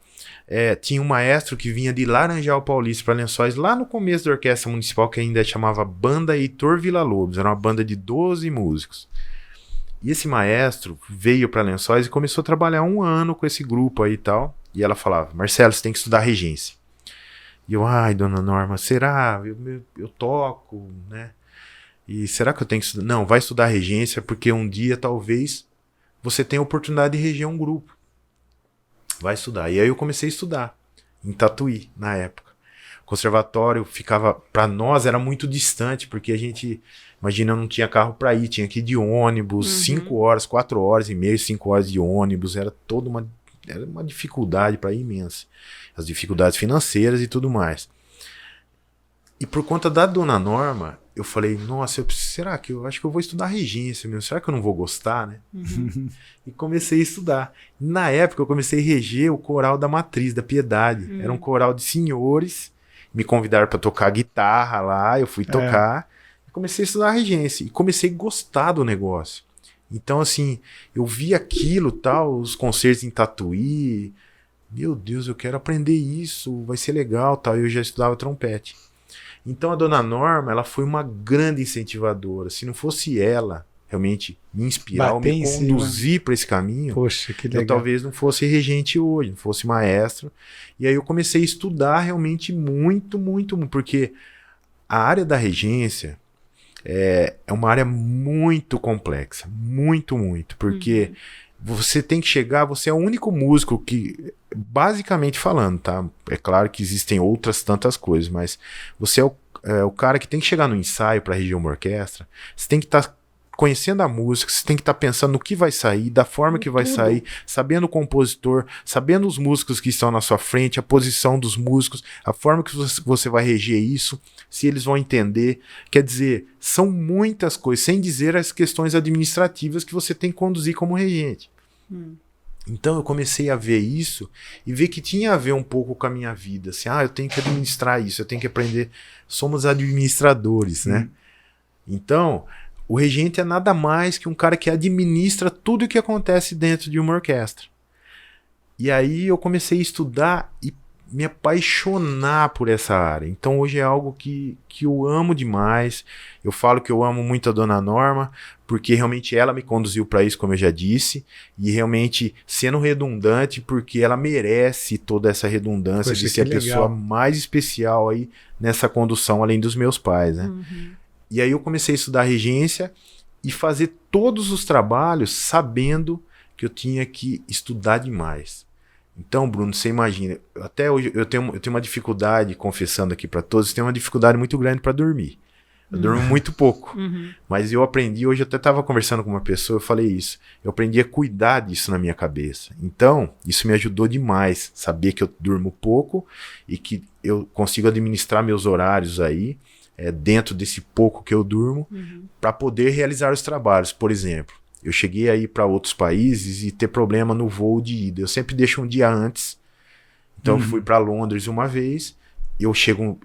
tinha um maestro que vinha de Laranjal Paulista para Lençóis, lá no começo da orquestra municipal, que ainda chamava Banda Heitor Villa-Lobos, era uma banda de 12 músicos. E esse maestro veio para Lençóis e começou a trabalhar 1 ano com esse grupo aí e tal. E ela falava, Marcelo, você tem que estudar regência. E eu, ai, Dona Norma, será? Eu toco, né? E será que eu tenho que estudar? Não, vai estudar regência, porque um dia talvez você tenha a oportunidade de reger um grupo. Vai estudar. E aí eu comecei a estudar em Tatuí, na época. O conservatório ficava, para nós, era muito distante, porque a gente, imagina, eu não tinha carro para ir, tinha que ir de ônibus, 5 horas, 4 horas e meia, 5 horas de ônibus, era uma dificuldade para ir imensa. As dificuldades financeiras e tudo mais. E por conta da Dona Norma, eu falei, nossa, será que eu acho que eu vou estudar regência mesmo? Será que eu não vou gostar, né? E comecei a estudar. Na época, eu comecei a reger o coral da Matriz, da Piedade. Era um coral de senhores. Me convidaram para tocar guitarra lá, eu fui tocar. E comecei a estudar regência. E comecei a gostar do negócio. Então, assim, eu vi aquilo, tal, os concertos em Tatuí. Meu Deus, eu quero aprender isso, vai ser legal, tal. Eu já estudava trompete. Então a Dona Norma, ela foi uma grande incentivadora. Se não fosse ela realmente me inspirar, ou me conduzir para esse caminho, poxa, que legal. Eu talvez não fosse regente hoje, não fosse maestro. E aí eu comecei a estudar realmente muito, muito, porque a área da regência é uma área muito complexa, muito, muito, porque você tem que chegar, você é o único músico que, basicamente falando, tá? É claro que existem outras tantas coisas, mas você é o cara que tem que chegar no ensaio para reger uma orquestra, você tem que estar conhecendo a música, você tem que estar pensando no que vai sair, da forma que vai sair, sabendo o compositor, sabendo os músicos que estão na sua frente, a posição dos músicos, a forma que você vai reger isso, se eles vão entender. Quer dizer, são muitas coisas, sem dizer as questões administrativas que você tem que conduzir como regente. Então eu comecei a ver isso e ver que tinha a ver um pouco com a minha vida. Assim, eu tenho que administrar isso, eu tenho que aprender. Somos administradores, né? Então, o regente é nada mais que um cara que administra tudo o que acontece dentro de uma orquestra. E aí eu comecei a estudar e me apaixonar por essa área. Então hoje é algo que eu amo demais. Eu falo que eu amo muito a Dona Norma, porque realmente ela me conduziu para isso, como eu já disse, e realmente sendo redundante, porque ela merece toda essa redundância. Poxa, de ser a legal. pessoa mais especial aí nessa condução, além dos meus pais, né? E aí eu comecei a estudar regência e fazer todos os trabalhos sabendo que eu tinha que estudar demais. Então, Bruno, você imagina, até hoje eu tenho uma dificuldade, confessando aqui para todos, eu tenho uma dificuldade muito grande para dormir. Eu durmo muito pouco, mas eu aprendi, hoje eu até estava conversando com uma pessoa, eu falei isso, eu aprendi a cuidar disso na minha cabeça. Então, isso me ajudou demais, saber que eu durmo pouco e que eu consigo administrar meus horários aí, dentro desse pouco que eu durmo, para poder realizar os trabalhos. Por exemplo, eu cheguei a ir para outros países e ter problema no voo de ida. Eu sempre deixo um dia antes. Então eu fui para Londres uma vez.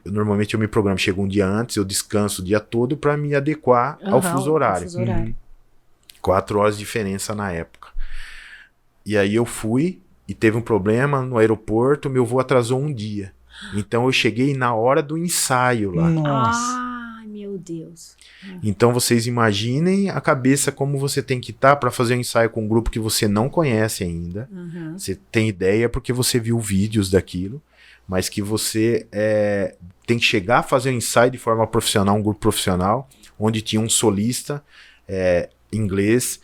Normalmente eu me programo, chego um dia antes, eu descanso o dia todo para me adequar ao fuso horário. 4 horas de diferença na época. E aí eu fui e teve um problema no aeroporto, meu voo atrasou um dia. Então eu cheguei na hora do ensaio lá. Nossa. Ai, meu Deus. Então vocês imaginem a cabeça como você tem que estar para fazer um ensaio com um grupo que você não conhece ainda. Você tem ideia porque você viu vídeos daquilo, mas que você tem que chegar a fazer um ensaio de forma profissional, um grupo profissional, onde tinha um solista inglês,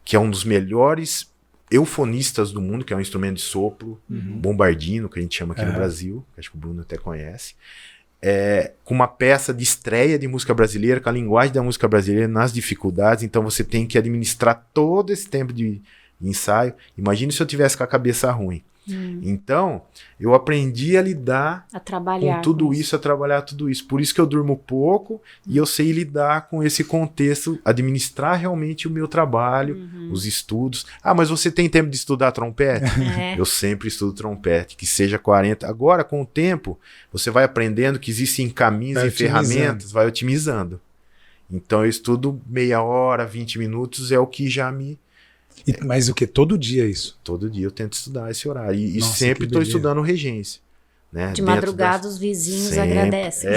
que é um dos melhores eufonistas do mundo, que é um instrumento de sopro, bombardino, que a gente chama aqui no Brasil, que acho que o Bruno até conhece. Com uma peça de estreia de música brasileira, com a linguagem da música brasileira, nas dificuldades, então você tem que administrar todo esse tempo de ensaio. Imagine se eu tivesse com a cabeça ruim. Então, eu aprendi a lidar com tudo isso, a trabalhar tudo isso. Por isso que eu durmo pouco e eu sei lidar com esse contexto, administrar realmente o meu trabalho, os estudos. Ah, mas você tem tempo de estudar trompete? Eu sempre estudo trompete, que seja 40. Agora, com o tempo, você vai aprendendo que existem caminhos e ferramentas, vai otimizando. Então, eu estudo meia hora, 20 minutos, é o que já me... Mas o que? Todo dia isso? Todo dia eu tento estudar esse horário. E sempre estou estudando regência. Né? De madrugada os vizinhos sempre agradecem.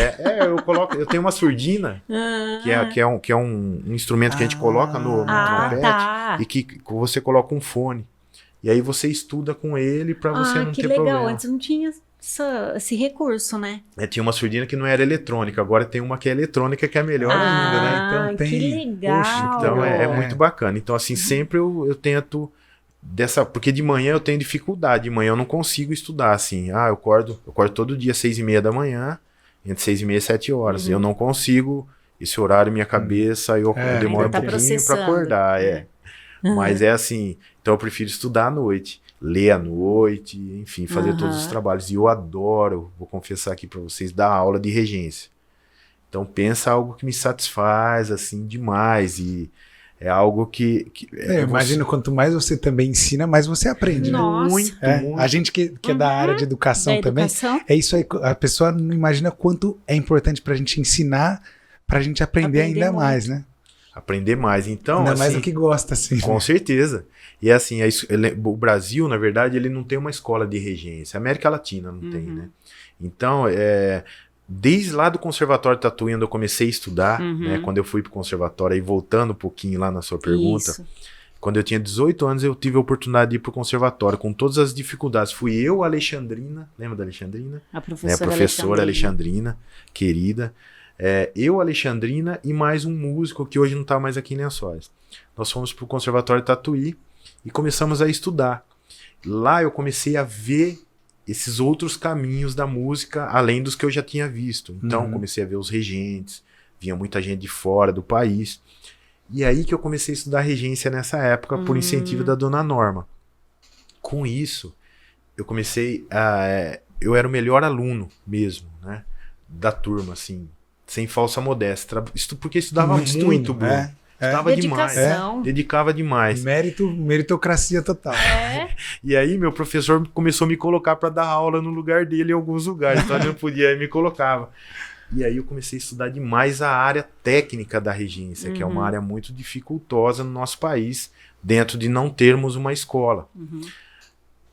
Eu tenho uma surdina, que é um instrumento que a gente coloca no trompete, e que você coloca um fone. E aí você estuda com ele para você não ter problema. Que legal, antes não tinha esse recurso, né? Tinha uma surdina que não era eletrônica, agora tem uma que é eletrônica, que é melhor ainda, né? Então tem... Que legal! Poxa, então é muito bacana. Então assim, sempre eu tento porque de manhã eu tenho dificuldade, de manhã eu não consigo estudar, assim, eu acordo todo dia às 6h30 da manhã, entre 6h30 e 7 horas, eu não consigo, esse horário, minha cabeça, eu demoro um pouquinho para acordar, mas é assim, então eu prefiro estudar à noite, ler à noite, enfim, fazer todos os trabalhos, e eu adoro, vou confessar aqui para vocês, dar aula de regência, então pensa algo que me satisfaz, assim, demais, e é algo que eu imagino, quanto mais você também ensina, mais você aprende, né? Muito. A gente que é da área de educação também, é isso aí, a pessoa não imagina quanto é importante pra gente ensinar, pra gente aprender ainda muito. Mais, né? Aprender mais, então... Ainda assim, mais do que gosta, assim. Com certeza. E assim, o Brasil, na verdade, ele não tem uma escola de regência. A América Latina não tem, né? Então, desde lá do Conservatório de Tatuí, onde eu comecei a estudar, né, quando eu fui pro conservatório, aí voltando um pouquinho lá na sua pergunta, quando eu tinha 18 anos, eu tive a oportunidade de ir pro conservatório, com todas as dificuldades. Fui eu, a Alexandrina, lembra da Alexandrina? A professora, professora Alexandrina, querida. Eu, Alexandrina e mais um músico que hoje não tá mais aqui em Lençóis. Nós fomos pro Conservatório de Tatuí e começamos a estudar. Lá eu comecei a ver esses outros caminhos da música, além dos que eu já tinha visto. Então, comecei a ver os regentes, vinha muita gente de fora do país. E aí que eu comecei a estudar regência nessa época, por incentivo da dona Norma. Com isso, eu comecei eu era o melhor aluno mesmo, né? Da turma, assim, sem falsa modéstia. Porque estudava muito, Bruno. Estudava demais. Dedicava demais. Meritocracia total. E aí meu professor começou a me colocar para dar aula no lugar dele em alguns lugares, então ele não podia, aí me colocava. E aí eu comecei a estudar demais a área técnica da regência, que é uma área muito dificultosa no nosso país, dentro de não termos uma escola.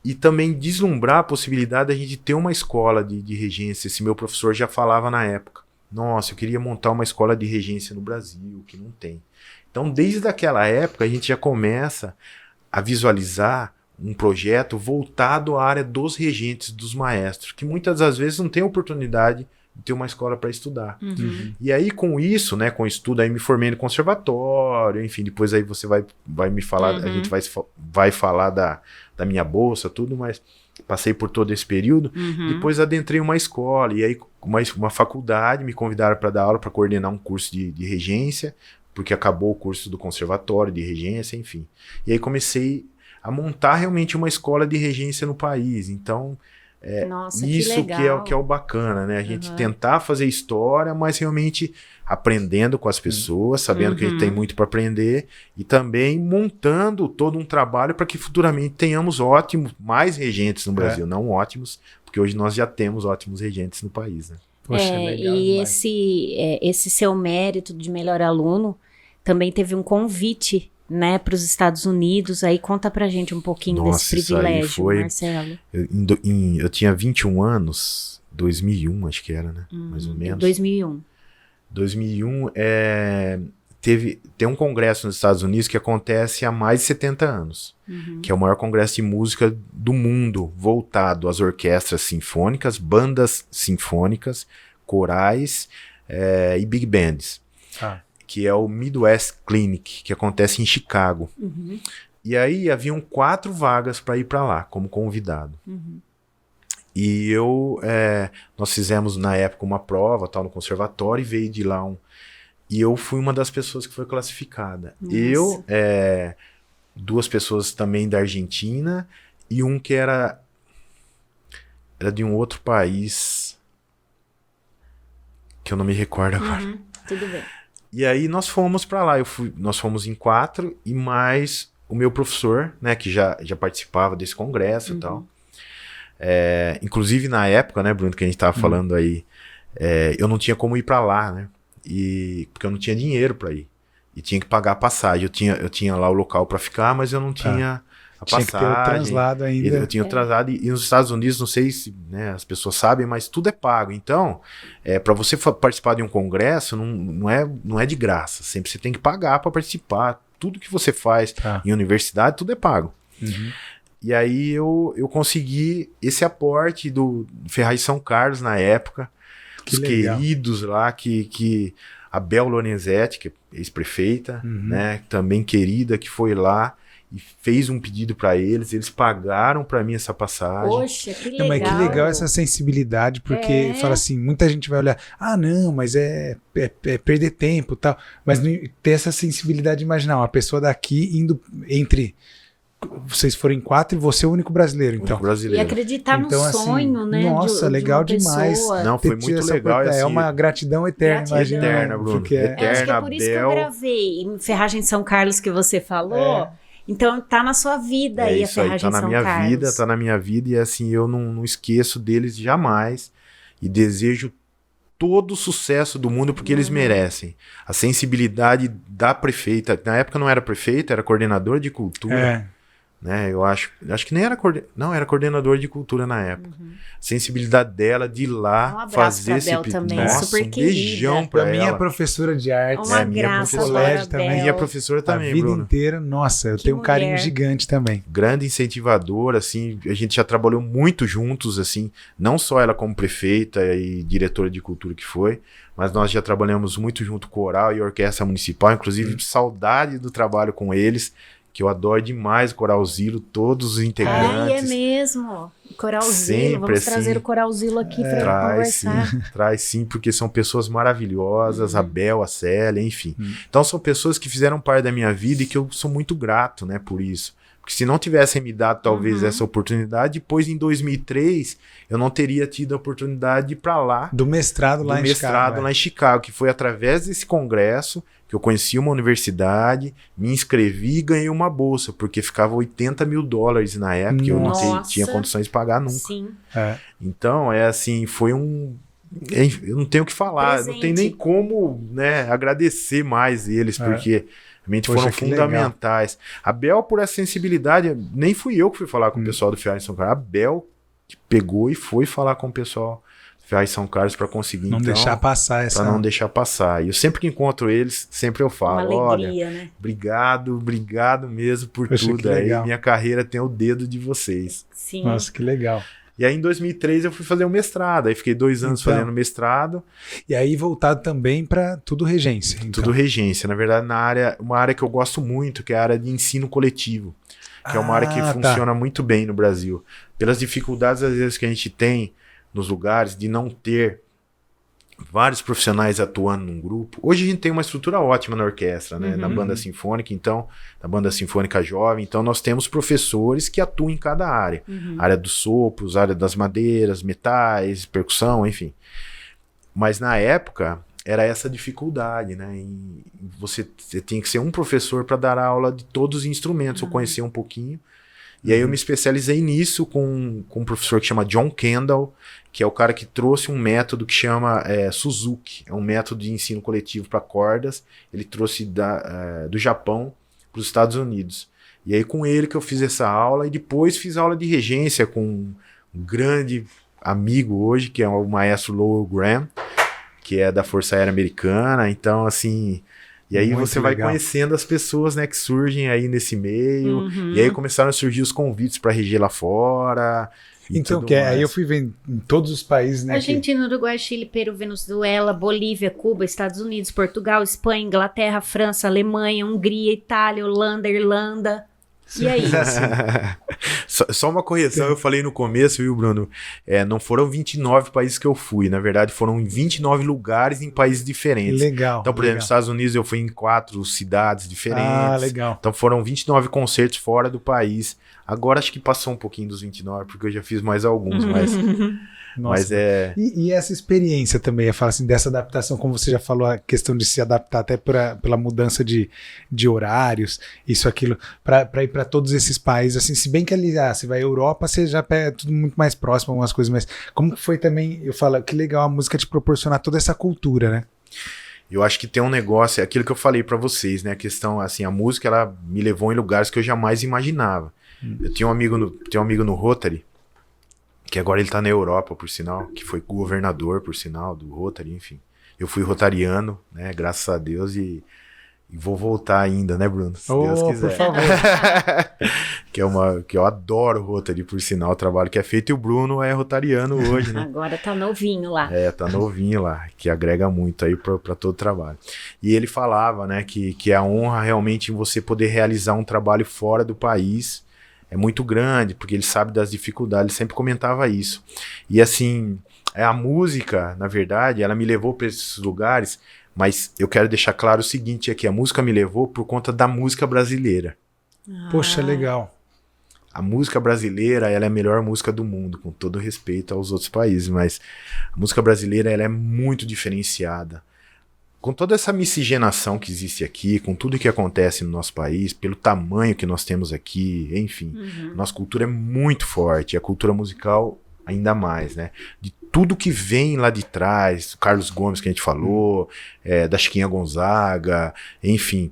E também deslumbrar a possibilidade da gente ter uma escola de regência. Esse meu professor já falava na época. Nossa, eu queria montar uma escola de regência no Brasil, que não tem. Então, desde aquela época, a gente já começa a visualizar um projeto voltado à área dos regentes, dos maestros, que muitas das vezes não tem oportunidade de ter uma escola para estudar. E aí, com isso, né, com o estudo, aí me formei no conservatório, enfim, depois aí você vai me falar, a gente vai falar da minha bolsa, tudo, mas passei por todo esse período. Depois adentrei uma escola, e aí uma faculdade, me convidaram para dar aula, para coordenar um curso de regência, porque acabou o curso do conservatório de regência, enfim. E aí comecei a montar realmente uma escola de regência no país. Então, Nossa, isso que é o bacana, né? A gente tentar fazer história, mas realmente aprendendo com as pessoas, sabendo que a gente tem muito para aprender, e também montando todo um trabalho para que futuramente tenhamos mais regentes no Brasil. Não ótimos, porque hoje nós já temos ótimos regentes no país, né? Poxa, legal, e esse seu mérito de melhor aluno também teve um convite, né, para os Estados Unidos. Aí conta pra gente um pouquinho desse privilégio, Marcelo. Eu tinha 21 anos, 2001 acho que era, né? Mais ou menos. 2001. 2001 tem um congresso nos Estados Unidos que acontece há mais de 70 anos, que é o maior congresso de música do mundo, voltado às orquestras sinfônicas, bandas sinfônicas, corais e big bands, que é o Midwest Clinic, que acontece em Chicago. E aí haviam 4 vagas para ir para lá, como convidado. E nós fizemos na época uma prova tal, no conservatório, e veio de lá e eu fui uma das pessoas que foi classificada. Nossa. Eu, 2 pessoas também da Argentina, e um que era de um outro país, que eu não me recordo agora. Tudo bem. E aí nós fomos para lá, nós fomos em 4, e mais o meu professor, né, que já participava desse congresso e tal. Inclusive na época, né, Bruno, que a gente tava falando aí, eu não tinha como ir para lá, né? Porque eu não tinha dinheiro para ir. E tinha que pagar a passagem. Eu tinha lá o local para ficar, mas eu não tinha a passagem. Tinha que ter o translado ainda. Eu tinha o translado. E nos Estados Unidos, não sei se, né, as pessoas sabem, mas tudo é pago. Então, para você participar de um congresso, não é de graça. Sempre você tem que pagar para participar. Tudo que você faz em universidade, tudo é pago. E aí eu consegui esse aporte do Ferraz São Carlos na época. Os queridos lá, que a Bel Lorenzetti, que é ex-prefeita, né, também querida, que foi lá e fez um pedido para eles pagaram para mim essa passagem. Poxa, que legal. Mas que legal essa sensibilidade, porque fala assim, muita gente vai olhar, não, mas é perder tempo e tal, mas ter essa sensibilidade de imaginar uma pessoa daqui indo entre... Vocês foram em 4 e você é o único brasileiro, então. E acreditar no sonho, né? Nossa, legal demais. Não, foi muito legal. É uma gratidão eterna, imagina. Eterna, Bruno. Acho que é por isso que eu gravei em Ferragem São Carlos, que você falou. Então tá na sua vida aí a Ferragem São Carlos. Tá na minha vida e assim, eu não esqueço deles jamais e desejo todo o sucesso do mundo porque eles merecem. A sensibilidade da prefeita, na época não era prefeita, era coordenadora de cultura. Né, eu acho que nem era era coordenador de cultura na época. Sensibilidade dela de ir lá fazer esse pedido. Nossa, super um beijão pra ela. Minha professora de artes, minha colégio também. Minha professora também, a vida Bruno. inteira, nossa, eu tenho um carinho gigante também. Grande incentivadora, assim, a gente já trabalhou muito juntos, assim, não só ela como prefeita e diretora de cultura que foi, mas nós já trabalhamos muito junto com coral e orquestra municipal, inclusive saudade do trabalho com eles, que eu adoro demais o Coral Zilo, todos os integrantes. É mesmo. Coral Zilo, vamos trazer o Coral Zilo aqui para conversar. Traz sim, porque são pessoas maravilhosas, a Bel, a Célia, enfim. Então são pessoas que fizeram parte da minha vida e que eu sou muito grato, né, por isso. Porque se não tivessem me dado talvez essa oportunidade, depois em 2003 eu não teria tido a oportunidade de ir para lá. Do mestrado lá em Chicago, que foi através desse congresso que eu conheci uma universidade, me inscrevi e ganhei uma bolsa, porque ficava $80 mil na época, eu não tinha condições de pagar nunca. Sim. Então, assim, foi eu não tenho o que falar, não tem nem como, né, agradecer mais eles, porque realmente foram fundamentais. Legal. A Bel, por essa sensibilidade, nem fui eu que fui falar com o pessoal do Ferragem São Carlos, a Bel que pegou e foi falar com o pessoal Ferragem São Carlos para conseguir não deixar passar essa. Para não deixar passar. E eu sempre que encontro eles, sempre eu falo, uma alegria, né? obrigado mesmo por tudo. Aí minha carreira tem o dedo de vocês. Sim. Nossa, que legal. E aí em 2003 eu fui fazer um mestrado, aí fiquei 2 anos fazendo mestrado. E aí voltado também para tudo regência. Então. Tudo regência, na verdade uma área que eu gosto muito, que é a área de ensino coletivo, que é uma área que funciona muito bem no Brasil. Pelas dificuldades às vezes que a gente tem nos lugares de não ter vários profissionais atuando num grupo. Hoje a gente tem uma estrutura ótima na orquestra, né? Na banda sinfônica, então, na banda sinfônica jovem, então nós temos professores que atuam em cada área. Área dos sopros, área das madeiras, metais, percussão, enfim. Mas na época era essa dificuldade, né? E você tinha que ser um professor para dar aula de todos os instrumentos, eu conhecia um pouquinho. E aí eu me especializei nisso com um professor que chama John Kendall, que é o cara que trouxe um método que chama Suzuki, é um método de ensino coletivo para cordas, ele trouxe do Japão para os Estados Unidos. E aí com ele que eu fiz essa aula, e depois fiz aula de regência com um grande amigo hoje, que é o maestro Lowell Graham, que é da Força Aérea Americana. Então, assim... E aí Muito você vai legal. conhecendo as pessoas, né, que surgem aí nesse meio. E aí começaram a surgir os convites para reger lá fora. E Então, tudo que mais. aí eu fui vendo em todos os países, né? Argentina, Uruguai, Chile, Peru, Venezuela, Bolívia, Cuba, Estados Unidos, Portugal, Espanha, Inglaterra, França, Alemanha, Hungria, Itália, Holanda, Irlanda. E aí? Só uma correção, eu falei no começo, viu, Bruno? Não foram 29 países que eu fui, na verdade foram em 29 lugares em países diferentes. Legal. Então, por exemplo, nos Estados Unidos eu fui em 4 cidades diferentes. Ah, legal. Então foram 29 concertos fora do país. Agora acho que passou um pouquinho dos 29, porque eu já fiz mais alguns, mas... Nossa. Mas é... E essa experiência também, eu falo assim, dessa adaptação, como você já falou, a questão de se adaptar até pela mudança de horários, isso, aquilo, para ir para todos esses países, assim, se bem que ali, você vai à Europa, você já pega tudo muito mais próximo, algumas coisas, mas como que foi também, eu falo, que legal a música te proporcionar toda essa cultura, né? Eu acho que tem um negócio, é aquilo que eu falei pra vocês, né? A questão, assim, a música, ela me levou em lugares que eu jamais imaginava. Eu tinha um amigo no Rotary, que agora ele tá na Europa, por sinal, que foi governador, por sinal, do Rotary, enfim. Eu fui rotariano, né, graças a Deus, e vou voltar ainda, né, Bruno? Se Deus quiser. Por favor. que eu adoro o Rotary, por sinal, o trabalho que é feito, e o Bruno é rotariano hoje, né? Agora tá novinho lá. Tá novinho lá, que agrega muito aí pra todo o trabalho. E ele falava, né, que a honra realmente em você poder realizar um trabalho fora do país é muito grande, porque ele sabe das dificuldades, ele sempre comentava isso. E assim, a música, na verdade, ela me levou para esses lugares, mas eu quero deixar claro o seguinte aqui, a música me levou por conta da música brasileira. Poxa, legal. A música brasileira, ela é a melhor música do mundo, com todo respeito aos outros países, mas a música brasileira, ela é muito diferenciada. Com toda essa miscigenação que existe aqui, com tudo que acontece no nosso país, pelo tamanho que nós temos aqui, enfim, nossa cultura é muito forte, a cultura musical ainda mais, né? De tudo que vem lá de trás, Carlos Gomes que a gente falou, da Chiquinha Gonzaga, enfim,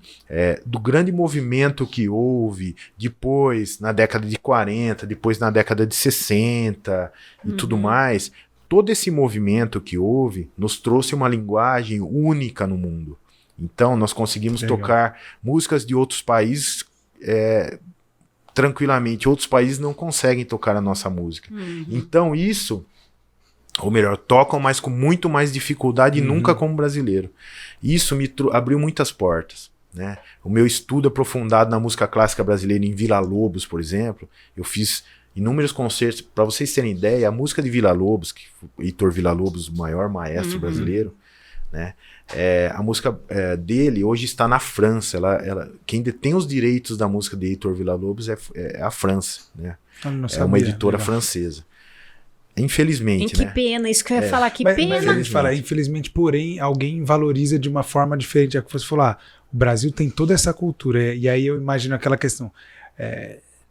do grande movimento que houve depois, na década de 40, depois na década de 60 e tudo mais. Todo esse movimento que houve nos trouxe uma linguagem única no mundo. Então, nós conseguimos tocar músicas de outros países tranquilamente. Outros países não conseguem tocar a nossa música. Então, isso, ou melhor, tocam, mas com muito mais dificuldade e nunca como brasileiro. Isso me abriu muitas portas, né? O meu estudo aprofundado na música clássica brasileira em Villa-Lobos, por exemplo, eu fiz inúmeros concertos. Para vocês terem ideia, a música de Villa-Lobos, que Heitor Villa-Lobos, o maior maestro brasileiro, né? A música dele hoje está na França. Quem detém os direitos da música de Heitor Villa-Lobos é a França, né? É uma editora francesa. Infelizmente, Que pena, isso que eu ia falar, que pena. Mas a gente fala, infelizmente, porém, alguém valoriza de uma forma diferente. É que você falou, o Brasil tem toda essa cultura, e aí eu imagino aquela questão...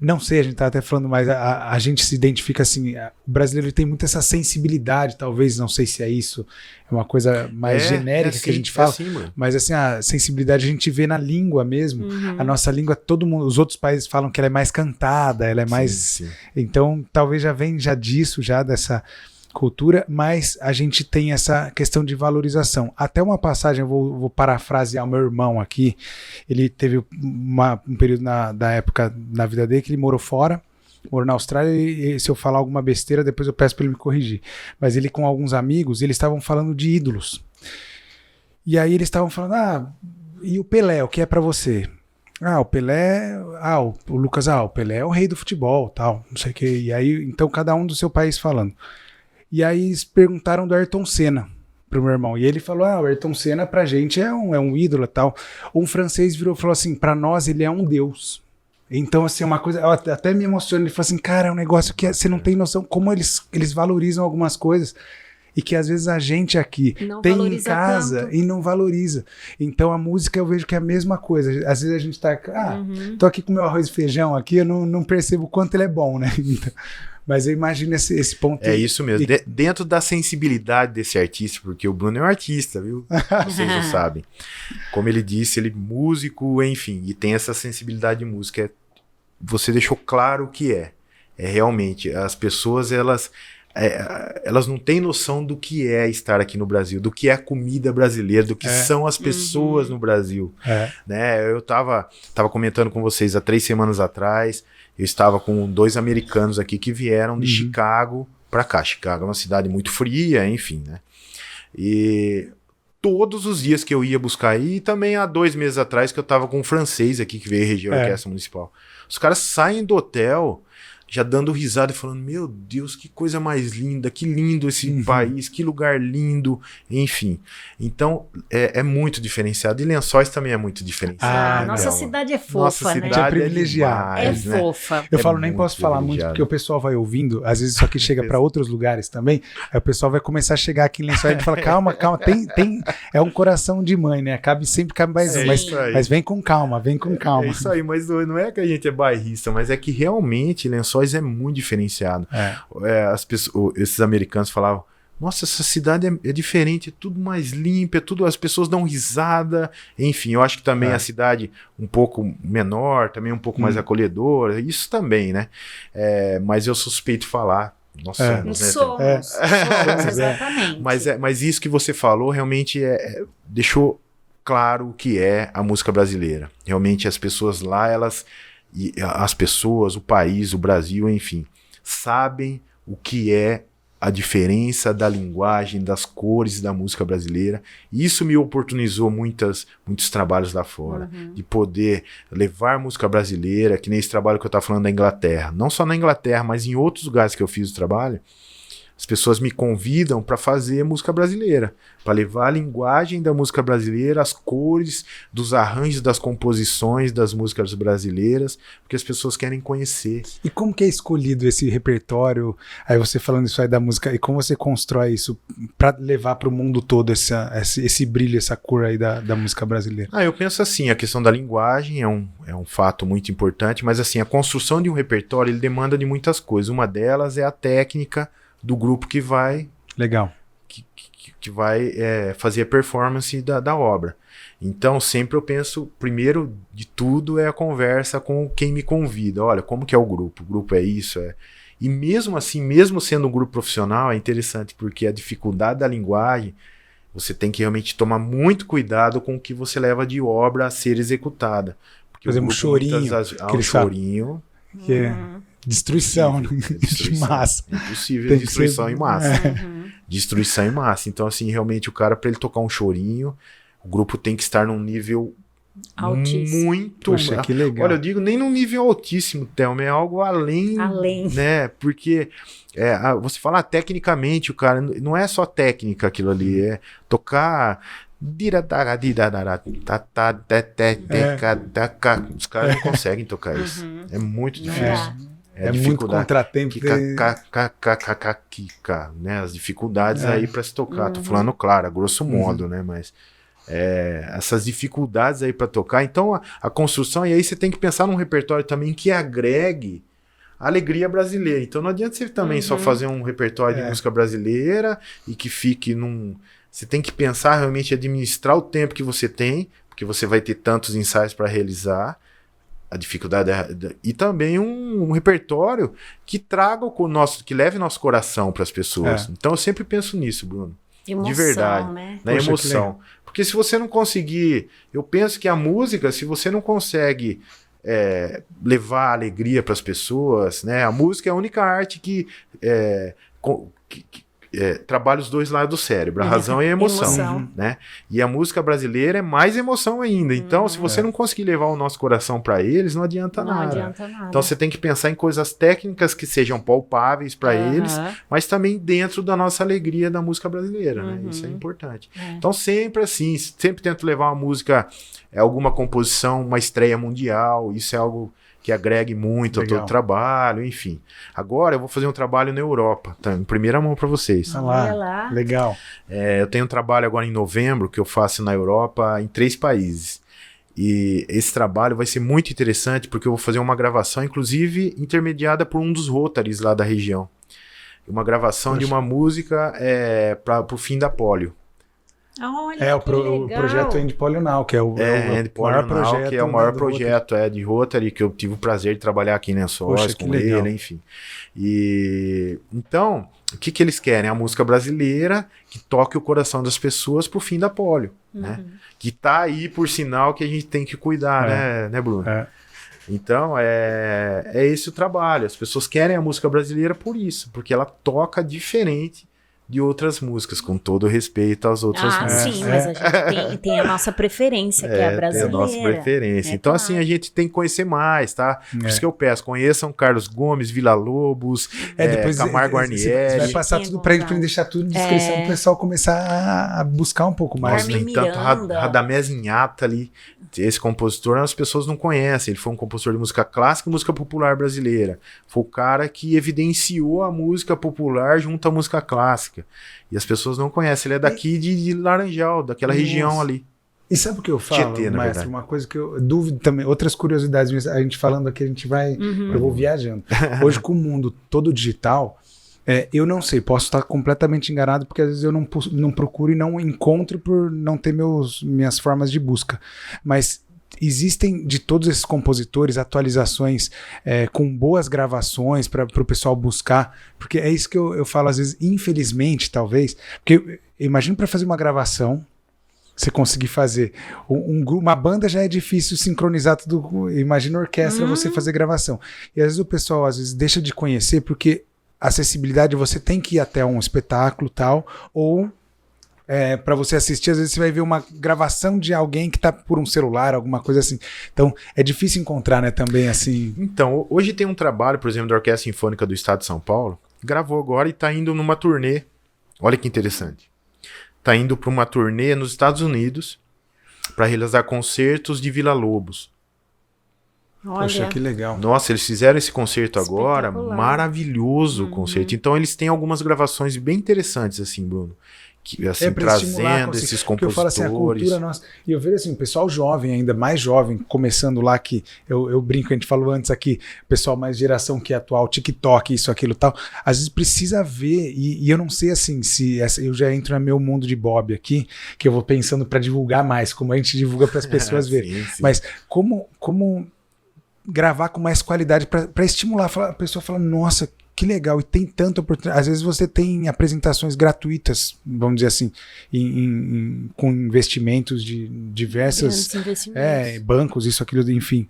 Não sei, a gente tá até falando, mas a gente se identifica assim, o brasileiro tem muito essa sensibilidade, talvez, não sei se é isso, é uma coisa mais genérica assim, que a gente fala, assim, mas assim, a sensibilidade a gente vê na língua mesmo, a nossa língua, todo mundo, os outros países falam que ela é mais cantada, ela é mais, então talvez já vem disso, dessa cultura, mas a gente tem essa questão de valorização. Até uma passagem, eu vou parafrasear o meu irmão aqui, ele teve um período da época na vida dele que ele morou fora, morou na Austrália, e se eu falar alguma besteira, depois eu peço para ele me corrigir. Mas ele com alguns amigos, eles estavam falando de ídolos. E aí eles estavam falando, e o Pelé, o que é para você? O Pelé, o Lucas, o Pelé é o rei do futebol, tal, não sei o que. E aí, então cada um do seu país falando. E aí eles perguntaram do Ayrton Senna pro meu irmão. E ele falou, o Ayrton Senna pra gente é um ídolo e tal. Um francês virou e falou assim, pra nós ele é um deus. Então, assim, uma coisa, eu até me emociono. Ele falou assim, cara, é um negócio que você não tem noção como eles valorizam algumas coisas. E que às vezes a gente aqui não tem em casa tanto. E não valoriza. Então a música eu vejo que é a mesma coisa. Às vezes a gente tá, tô aqui com meu arroz e feijão aqui, eu não percebo o quanto ele é bom, né? Então, mas eu imagino esse ponto. É isso mesmo. Dentro da sensibilidade desse artista, porque o Bruno é um artista, viu? Vocês não sabem. Como ele disse, ele é músico, enfim, e tem essa sensibilidade de música. Você deixou claro o que é. É realmente, as pessoas, elas elas não têm noção do que é estar aqui no Brasil, do que é a comida brasileira, do que são as pessoas no Brasil. Né? Eu tava comentando com vocês há 3 semanas atrás, eu estava com 2 americanos aqui que vieram de Chicago para cá. Chicago é uma cidade muito fria, enfim, né? E todos os dias que eu ia buscar aí, e também há 2 meses atrás que eu tava com um francês aqui que veio reger a orquestra municipal. Os caras saem do hotel já dando risada e falando, meu Deus, que coisa mais linda, que lindo esse país, que lugar lindo, enfim. Então, é muito diferenciado. E Lençóis também é muito diferenciado. Nossa cidade é fofa, nossa né? cidade é privilegiada. demais, né? Fofa. Eu falo, nem posso falar muito, porque o pessoal vai ouvindo, às vezes isso aqui chega para outros lugares também, aí o pessoal vai começar a chegar aqui em Lençóis e fala, calma, é um coração de mãe, né? Sempre cabe mais um, mas vem com calma, É isso aí, mas não é que a gente é bairrista, mas é que realmente Lençóis é muito diferenciado. Esses americanos falavam, nossa, essa cidade é diferente, é tudo mais limpa, as pessoas dão risada, enfim, eu acho que também a cidade um pouco menor, também um pouco mais acolhedora, isso também, né? Mas eu suspeito falar, nós somos, né? Somos, exatamente. Mas isso que você falou realmente deixou claro o que é a música brasileira. Realmente as pessoas lá, as pessoas, o país, o Brasil, enfim, sabem o que é a diferença da linguagem, das cores da música brasileira. Isso me oportunizou muitos trabalhos lá fora, de poder levar música brasileira, que nem esse trabalho que eu estava falando da Inglaterra. Não só na Inglaterra, mas em outros lugares que eu fiz o trabalho, as pessoas me convidam para fazer música brasileira, para levar a linguagem da música brasileira, as cores dos arranjos, das composições das músicas brasileiras, porque as pessoas querem conhecer. E como que é escolhido esse repertório? Aí você falando isso aí da música, e como você constrói isso para levar para o mundo todo esse brilho, essa cor aí da música brasileira? Eu penso assim, a questão da linguagem é um fato muito importante, mas assim, a construção de um repertório ele demanda de muitas coisas. Uma delas é a técnica do grupo que vai que vai fazer a performance da obra. Então sempre eu penso, primeiro de tudo é a conversa com quem me convida. Olha, como que é o grupo é isso, E mesmo assim, mesmo sendo um grupo profissional, é interessante porque a dificuldade da linguagem, você tem que realmente tomar muito cuidado com o que você leva de obra a ser executada. Porque por exemplo, um chorinho, chorinho que é destruição, de massa. Impossível destruição em massa. Destruição em massa. Então, assim, realmente o cara, para ele tocar um chorinho, o grupo tem que estar num nível altíssimo. Muito... Poxa, que legal. Olha, eu digo nem num nível altíssimo, Thelma, é algo além. Né? Porque você fala tecnicamente, o cara, não é só técnica aquilo ali, é tocar... Os caras não conseguem tocar isso. É muito difícil. É muito contratempo. Né? As dificuldades aí para se tocar. Tô falando, claro, a grosso modo, né? Mas essas dificuldades aí para tocar. Então a construção, e aí você tem que pensar num repertório também que agregue a alegria brasileira. Então não adianta você também só fazer um repertório de música brasileira e que fique num... Você tem que pensar realmente administrar o tempo que você tem, porque você vai ter tantos ensaios para realizar, a dificuldade e também um repertório que traga que leve nosso coração para as pessoas. Então eu sempre penso nisso, Bruno. Emoção, de verdade, né? Na emoção. Porque se você não conseguir, eu penso que a música, se você não consegue levar alegria para as pessoas, né? A música é a única arte que trabalha os dois lados do cérebro, a razão e a emoção. Né? E a música brasileira é mais emoção ainda. Então, se você não conseguir levar o nosso coração para eles, não adianta nada. Então, você tem que pensar em coisas técnicas que sejam palpáveis para eles, mas também dentro da nossa alegria da música brasileira. Né? Isso é importante. Então, sempre assim, sempre tento levar uma música, alguma composição, uma estreia mundial. Isso é algo que agregue muito ao todo trabalho, enfim. Agora eu vou fazer um trabalho na Europa, tá? Em primeira mão para vocês. Olha lá. Legal. Eu tenho um trabalho agora em novembro que eu faço na Europa em 3 países. E esse trabalho vai ser muito interessante porque eu vou fazer uma gravação, inclusive intermediada por um dos Rotaries lá da região. Uma gravação de uma música para o fim da polio. Olha, o projeto End Polio Now, que é o maior projeto, que é o maior do projeto de Rotary, que eu tive o prazer de trabalhar aqui em Lençóis com ele, enfim. E então, o que eles querem? A música brasileira que toque o coração das pessoas pro fim da polio, né? Que tá aí, por sinal, que a gente tem que cuidar, né, Bruno? Então, é esse o trabalho. As pessoas querem a música brasileira por isso, porque ela toca diferente de outras músicas, com todo respeito às outras músicas. Sim, mas a gente tem a nossa preferência, que é a brasileira. Tem a nossa preferência. Então, assim, a gente tem que conhecer mais, tá? Por isso que eu peço, conheçam Carlos Gomes, Villa-Lobos, depois Camargo Arnieri. Vai passar tudo pra ele, pra ele deixar tudo em descrição, pro pessoal começar a buscar um pouco mais. Nossa, tem tanto Radamés Inhata ali. Esse compositor, as pessoas não conhecem. Ele foi um compositor de música clássica e música popular brasileira. Foi o cara que evidenciou a música popular junto à música clássica. E as pessoas não conhecem. Ele é daqui de Laranjal, daquela região ali. E sabe o que eu falo, Tietê, maestro? Uma coisa que eu duvido também, outras curiosidades, a gente falando aqui, a gente vai, eu vou viajando. Hoje, com o mundo todo digital, eu não sei, posso estar completamente enganado, porque às vezes eu não procuro e não encontro por não ter minhas formas de busca. Mas existem de todos esses compositores atualizações com boas gravações para o pessoal buscar, porque é isso que eu falo às vezes, infelizmente, talvez, porque imagina para fazer uma gravação, você conseguir fazer uma banda já é difícil sincronizar tudo, imagina orquestra, você fazer gravação. E às vezes o pessoal deixa de conhecer porque acessibilidade, você tem que ir até um espetáculo tal, ou para você assistir, às vezes você vai ver uma gravação de alguém que tá por um celular, alguma coisa assim. Então, é difícil encontrar, né, também, assim. Então, hoje tem um trabalho, por exemplo, da Orquestra Sinfônica do Estado de São Paulo, gravou agora e tá indo numa turnê. Olha que interessante. Tá indo para uma turnê nos Estados Unidos para realizar concertos de Villa-Lobos. Olha. Poxa, que legal. Nossa, eles fizeram esse concerto agora, maravilhoso o concerto. Então eles têm algumas gravações bem interessantes, assim, Bruno. Que, assim, trazendo esses compositores. Eu falo assim, a cultura nossa. E eu vejo assim, o pessoal jovem, ainda mais jovem, começando lá que eu brinco, a gente falou antes aqui, pessoal mais geração que é atual, TikTok, isso, aquilo tal. Às vezes precisa ver, e eu não sei assim, eu já entro no meu mundo de Bob aqui, que eu vou pensando para divulgar mais, como a gente divulga para as pessoas verem. Sim. Mas como gravar com mais qualidade para estimular, a pessoa fala, nossa, que legal, e tem tanta oportunidade. Às vezes você tem apresentações gratuitas, vamos dizer assim, com investimentos de diversas bancos, isso, aquilo, enfim.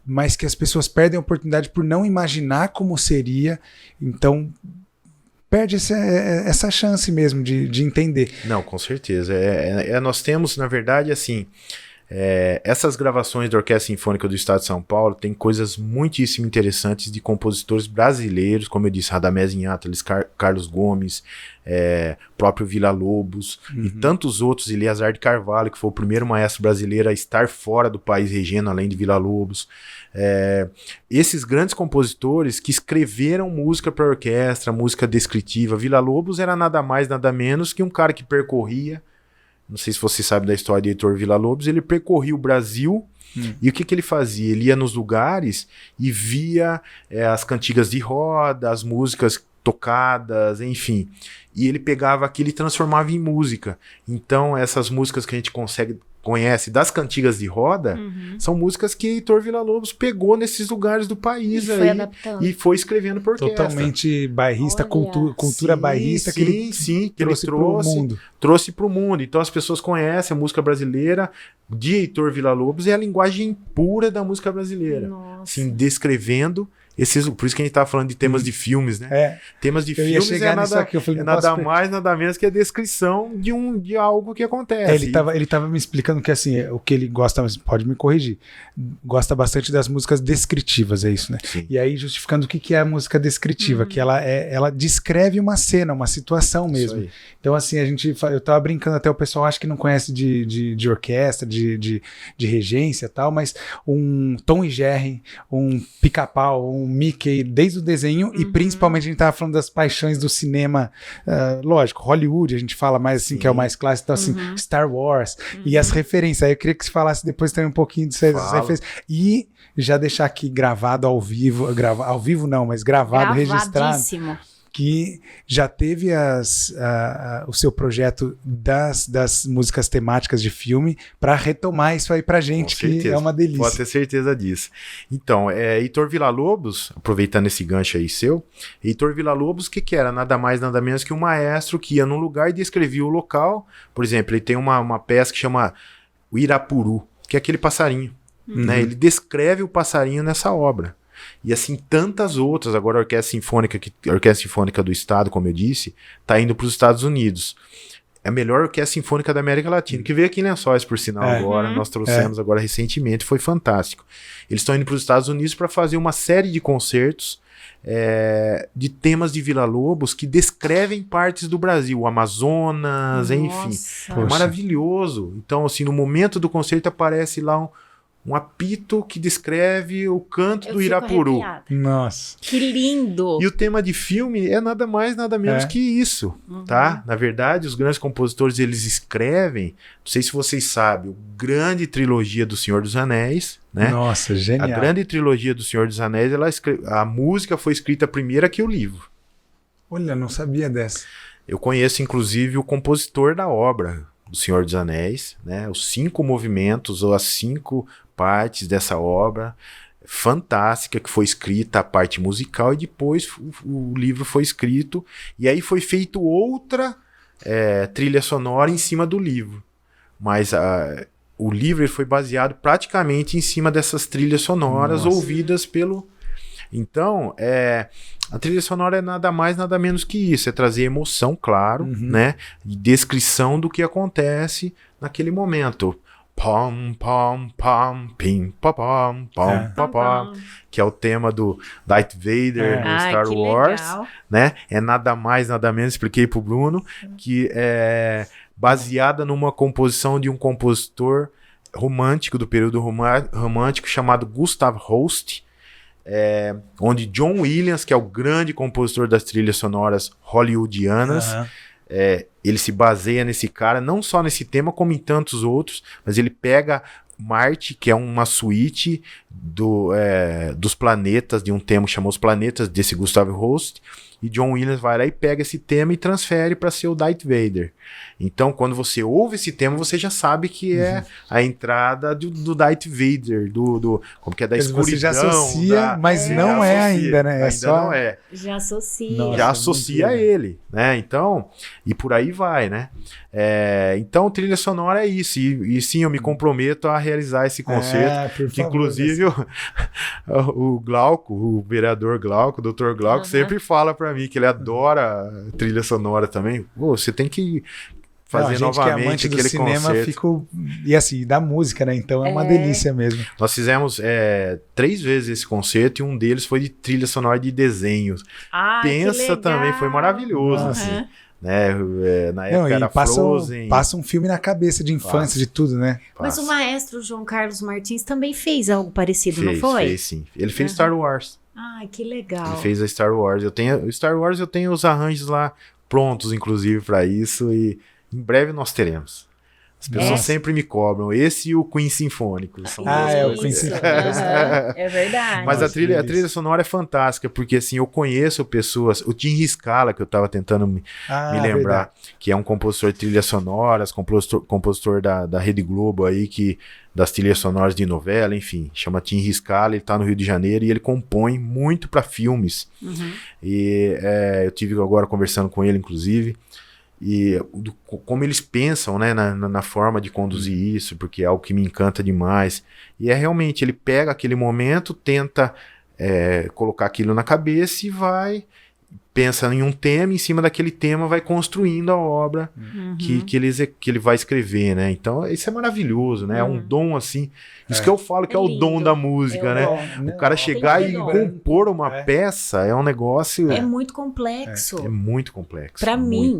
Mas que as pessoas perdem a oportunidade por não imaginar como seria, então perde essa chance mesmo de entender. Não, com certeza. Nós temos, na verdade, assim... essas gravações da Orquestra Sinfônica do Estado de São Paulo tem coisas muitíssimo interessantes de compositores brasileiros, como eu disse, Radamés Inhata, Carlos Gomes, próprio Villa-Lobos e tantos outros, Eleazar de Carvalho, que foi o primeiro maestro brasileiro a estar fora do país regendo, além de Villa-Lobos. Esses grandes compositores que escreveram música para orquestra, música descritiva. Villa-Lobos era nada mais, nada menos que um cara que percorria, não sei se você sabe da história de Heitor Villa-Lobos, ele percorria o Brasil e o que ele fazia? Ele ia nos lugares e via as cantigas de roda, as músicas tocadas, enfim. E ele pegava aquilo e transformava em música. Então essas músicas que a gente conhece das cantigas de roda, são músicas que Heitor Villa-Lobos pegou nesses lugares do país e foi escrevendo por orquestra. Totalmente bairrista, cultura bairrista que ele trouxe para o mundo. Trouxe para o mundo. Então as pessoas conhecem a música brasileira de Heitor Villa-Lobos, é a linguagem pura da música brasileira. Nossa. Assim, descrevendo por isso que a gente estava falando de temas de filmes, né? Temas de filmes nada mais, nada menos que a descrição de algo que acontece. Ele tava me explicando que assim, o que ele gosta, pode me corrigir, gosta bastante das músicas descritivas, é isso, né? Sim. E aí justificando o que é a música descritiva, que ela descreve uma cena, uma situação mesmo. Então assim, eu tava brincando, até o pessoal acha que não conhece de orquestra, de regência e tal, mas um Tom e Jerry, um Pica-Pau, um Mickey, desde o desenho, e principalmente a gente tava falando das paixões do cinema, lógico, Hollywood, a gente fala mais assim, que é o mais clássico, então assim, Star Wars, e as referências. Aí eu queria que você falasse depois também um pouquinho dessas referências. E já deixar aqui gravado ao vivo, ao vivo não, mas gravado, registrado, que já teve o seu projeto das músicas temáticas de filme para retomar isso aí pra gente, que é uma delícia. Pode ter certeza disso. Então, Heitor Villa-Lobos, aproveitando esse gancho aí seu, Heitor Villa-Lobos, o que era? Nada mais, nada menos que um maestro que ia num lugar e descrevia o local. Por exemplo, ele tem uma peça que chama o Irapuru, que é aquele passarinho. Né? Ele descreve o passarinho nessa obra. E assim, tantas outras. Agora a Orquestra Sinfônica do Estado, como eu disse, está indo para os Estados Unidos. É a melhor orquestra sinfônica da América Latina, que veio aqui em Lençóis, por sinal, agora. Nós trouxemos agora recentemente, foi fantástico. Eles estão indo para os Estados Unidos para fazer uma série de concertos de temas de Villa-Lobos que descrevem partes do Brasil, o Amazonas, enfim. É maravilhoso. Então, assim, no momento do concerto aparece lá um apito que descreve o canto do Irapuru. Nossa. Que lindo! E o tema de filme é nada mais, nada menos que isso, tá? Na verdade, os grandes compositores, eles escrevem, não sei se vocês sabem, a grande trilogia do Senhor dos Anéis, né? Nossa, genial. A grande trilogia do Senhor dos Anéis, a música foi escrita primeiro que o livro. Olha, não sabia dessa. Eu conheço, inclusive, o compositor da obra do Senhor dos Anéis, né? Os 5 movimentos ou as 5 partes dessa obra fantástica que foi escrita, a parte musical, e depois o livro foi escrito e aí foi feito outra trilha sonora em cima do livro, mas o livro ele foi baseado praticamente em cima dessas trilhas sonoras ouvidas pelo... Então, a trilha sonora é nada mais, nada menos que isso, é trazer emoção, claro, né, e descrição do que acontece naquele momento. Pom, pom, pom, pim, pom, pom, pom, pom, pom, que é o tema do Darth Vader no Star Wars, né? É nada mais, nada menos, expliquei pro Bruno, que é baseada numa composição de um compositor romântico, do período romântico, chamado Gustav Holst, onde John Williams, que é o grande compositor das trilhas sonoras hollywoodianas, ele se baseia nesse cara, não só nesse tema, como em tantos outros, mas ele pega Marte, que é uma suíte dos planetas, de um tema que chamou Os Planetas, desse Gustav Holst, e John Williams vai lá e pega esse tema e transfere para ser o Darth Vader. Então, quando você ouve esse tema, você já sabe que é a entrada do Darth Vader, como que é, da escuridão. Você já associa, mas não é ainda, né? Ainda só... não é. Já associa. Nossa, já associa a ele, né? Então, e por aí vai, né? Então, trilha sonora é isso. E sim, eu me comprometo a realizar esse concerto. Que, inclusive, o Glauco, o vereador Glauco, o Dr. Glauco, sempre fala pra mim que ele adora trilha sonora também. Você tem que fazer novamente aquele concerto. Fico... E assim, da música, né? Então é uma delícia mesmo. Nós fizemos 3 vezes esse concerto e um deles foi de trilha sonora de desenhos. Pensa também, foi maravilhoso. Assim, né? Na época era Frozen. Passa um filme na cabeça de infância, de tudo, né? Mas o maestro João Carlos Martins também fez algo parecido, não foi? Fez, sim. Ele fez Star Wars. Ai, que legal. Ele fez a Star Wars. Eu tenho os arranjos lá prontos, inclusive, para isso, e em breve nós teremos. As pessoas sempre me cobram. Esse e o Queen Sinfônico. O Queen Sinfônico. É verdade. Mas a trilha sonora é fantástica, porque assim, eu conheço pessoas, o Tim Riscala, que eu estava tentando me lembrar, que é um compositor de trilhas sonoras, compositor da Rede Globo aí, das trilhas sonoras de novela, enfim, chama Tim Riscala, ele está no Rio de Janeiro e ele compõe muito para filmes. E eu tive agora conversando com ele, inclusive, e como eles pensam, né, na forma de conduzir isso, porque é algo que me encanta demais. E realmente, ele pega aquele momento, tenta colocar aquilo na cabeça e pensa em um tema, em cima daquele tema vai construindo a obra que ele vai escrever, né? Então, isso é maravilhoso, né? É um dom, assim, isso que eu falo que é o dom da música, né? O cara chegar e compor uma peça é um negócio... É muito complexo. É muito complexo. Pra mim,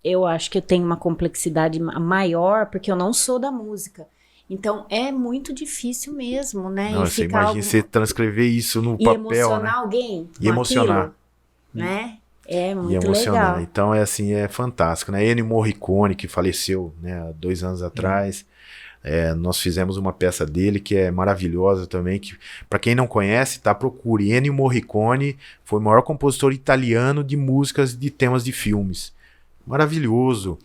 eu acho que eu tenho uma complexidade maior, porque eu não sou da música. Então, é muito difícil mesmo, né? Não, você imagina você transcrever isso no papel, emocionar, né? Alguém e emocionar. Aquilo, né? É muito e emocionar. legal. Então, é fantástico, né? Ennio Morricone, que faleceu, né, há 2 anos atrás, Nós fizemos uma peça dele que é maravilhosa também, que para quem não conhece, tá, procure. Ennio Morricone foi o maior compositor italiano de músicas de temas de filmes. Maravilhoso.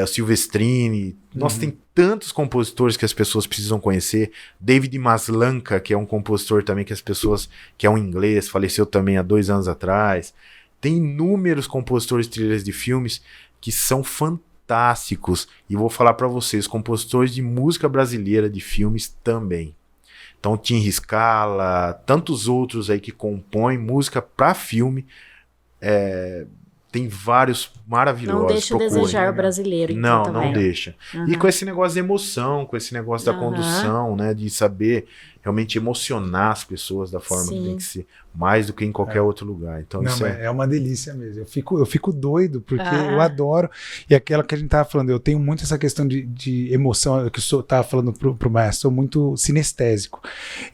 O Silvestrini. Nós tem tantos compositores que as pessoas precisam conhecer. David Maslanka, que é um compositor também que é um inglês, faleceu também há 2 anos atrás. Tem inúmeros compositores de trilhas de filmes que são fantásticos. E vou falar para vocês, compositores de música brasileira de filmes também. Então, Tim Riscala, tantos outros aí que compõem música para filme. Tem vários maravilhosos. Não deixa procurem. desejar o brasileiro. Então, Não deixa. E com esse negócio de emoção, com esse negócio da condução, né? De saber realmente emocionar as pessoas da forma que tem que ser. Mais do que em qualquer outro lugar. Então, não, isso é uma delícia mesmo. Eu fico doido, porque eu adoro. E aquela que a gente tava falando, eu tenho muito essa questão de emoção, que eu tava falando pro Maestro, sou muito sinestésico.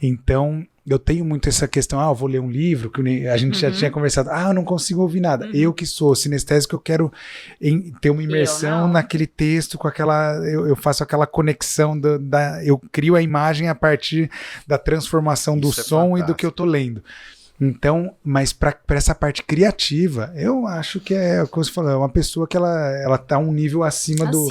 Então, eu tenho muito essa questão, eu vou ler um livro, que a gente já tinha conversado, eu não consigo ouvir nada. Eu que sou sinestésico, eu quero ter uma imersão naquele texto, com aquela, eu faço aquela conexão, eu crio a imagem a partir da transformação do som e do que eu tô lendo. Então, mas para essa parte criativa, eu acho que como você falou, é uma pessoa que ela tá um nível acima do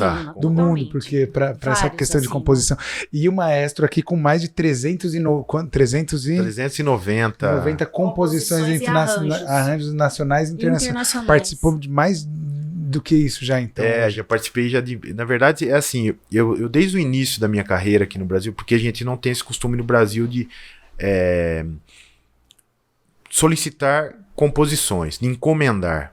mundo, porque para essa questão de composição. E o Maestro aqui com mais de 390 composições arranjos nacionais e internacionais. Participou de mais do que isso já, então. Já participei na verdade, assim, eu desde o início da minha carreira aqui no Brasil, porque a gente não tem esse costume no Brasil de solicitar composições, de encomendar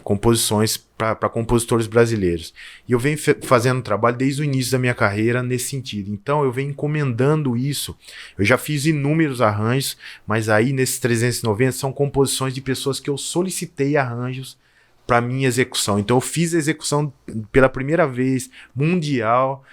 composições para compositores brasileiros. E eu venho fazendo trabalho desde o início da minha carreira nesse sentido. Então eu venho encomendando isso. Eu já fiz inúmeros arranjos, mas aí nesses 390 são composições de pessoas que eu solicitei arranjos para minha execução. Então eu fiz a execução pela primeira vez mundial,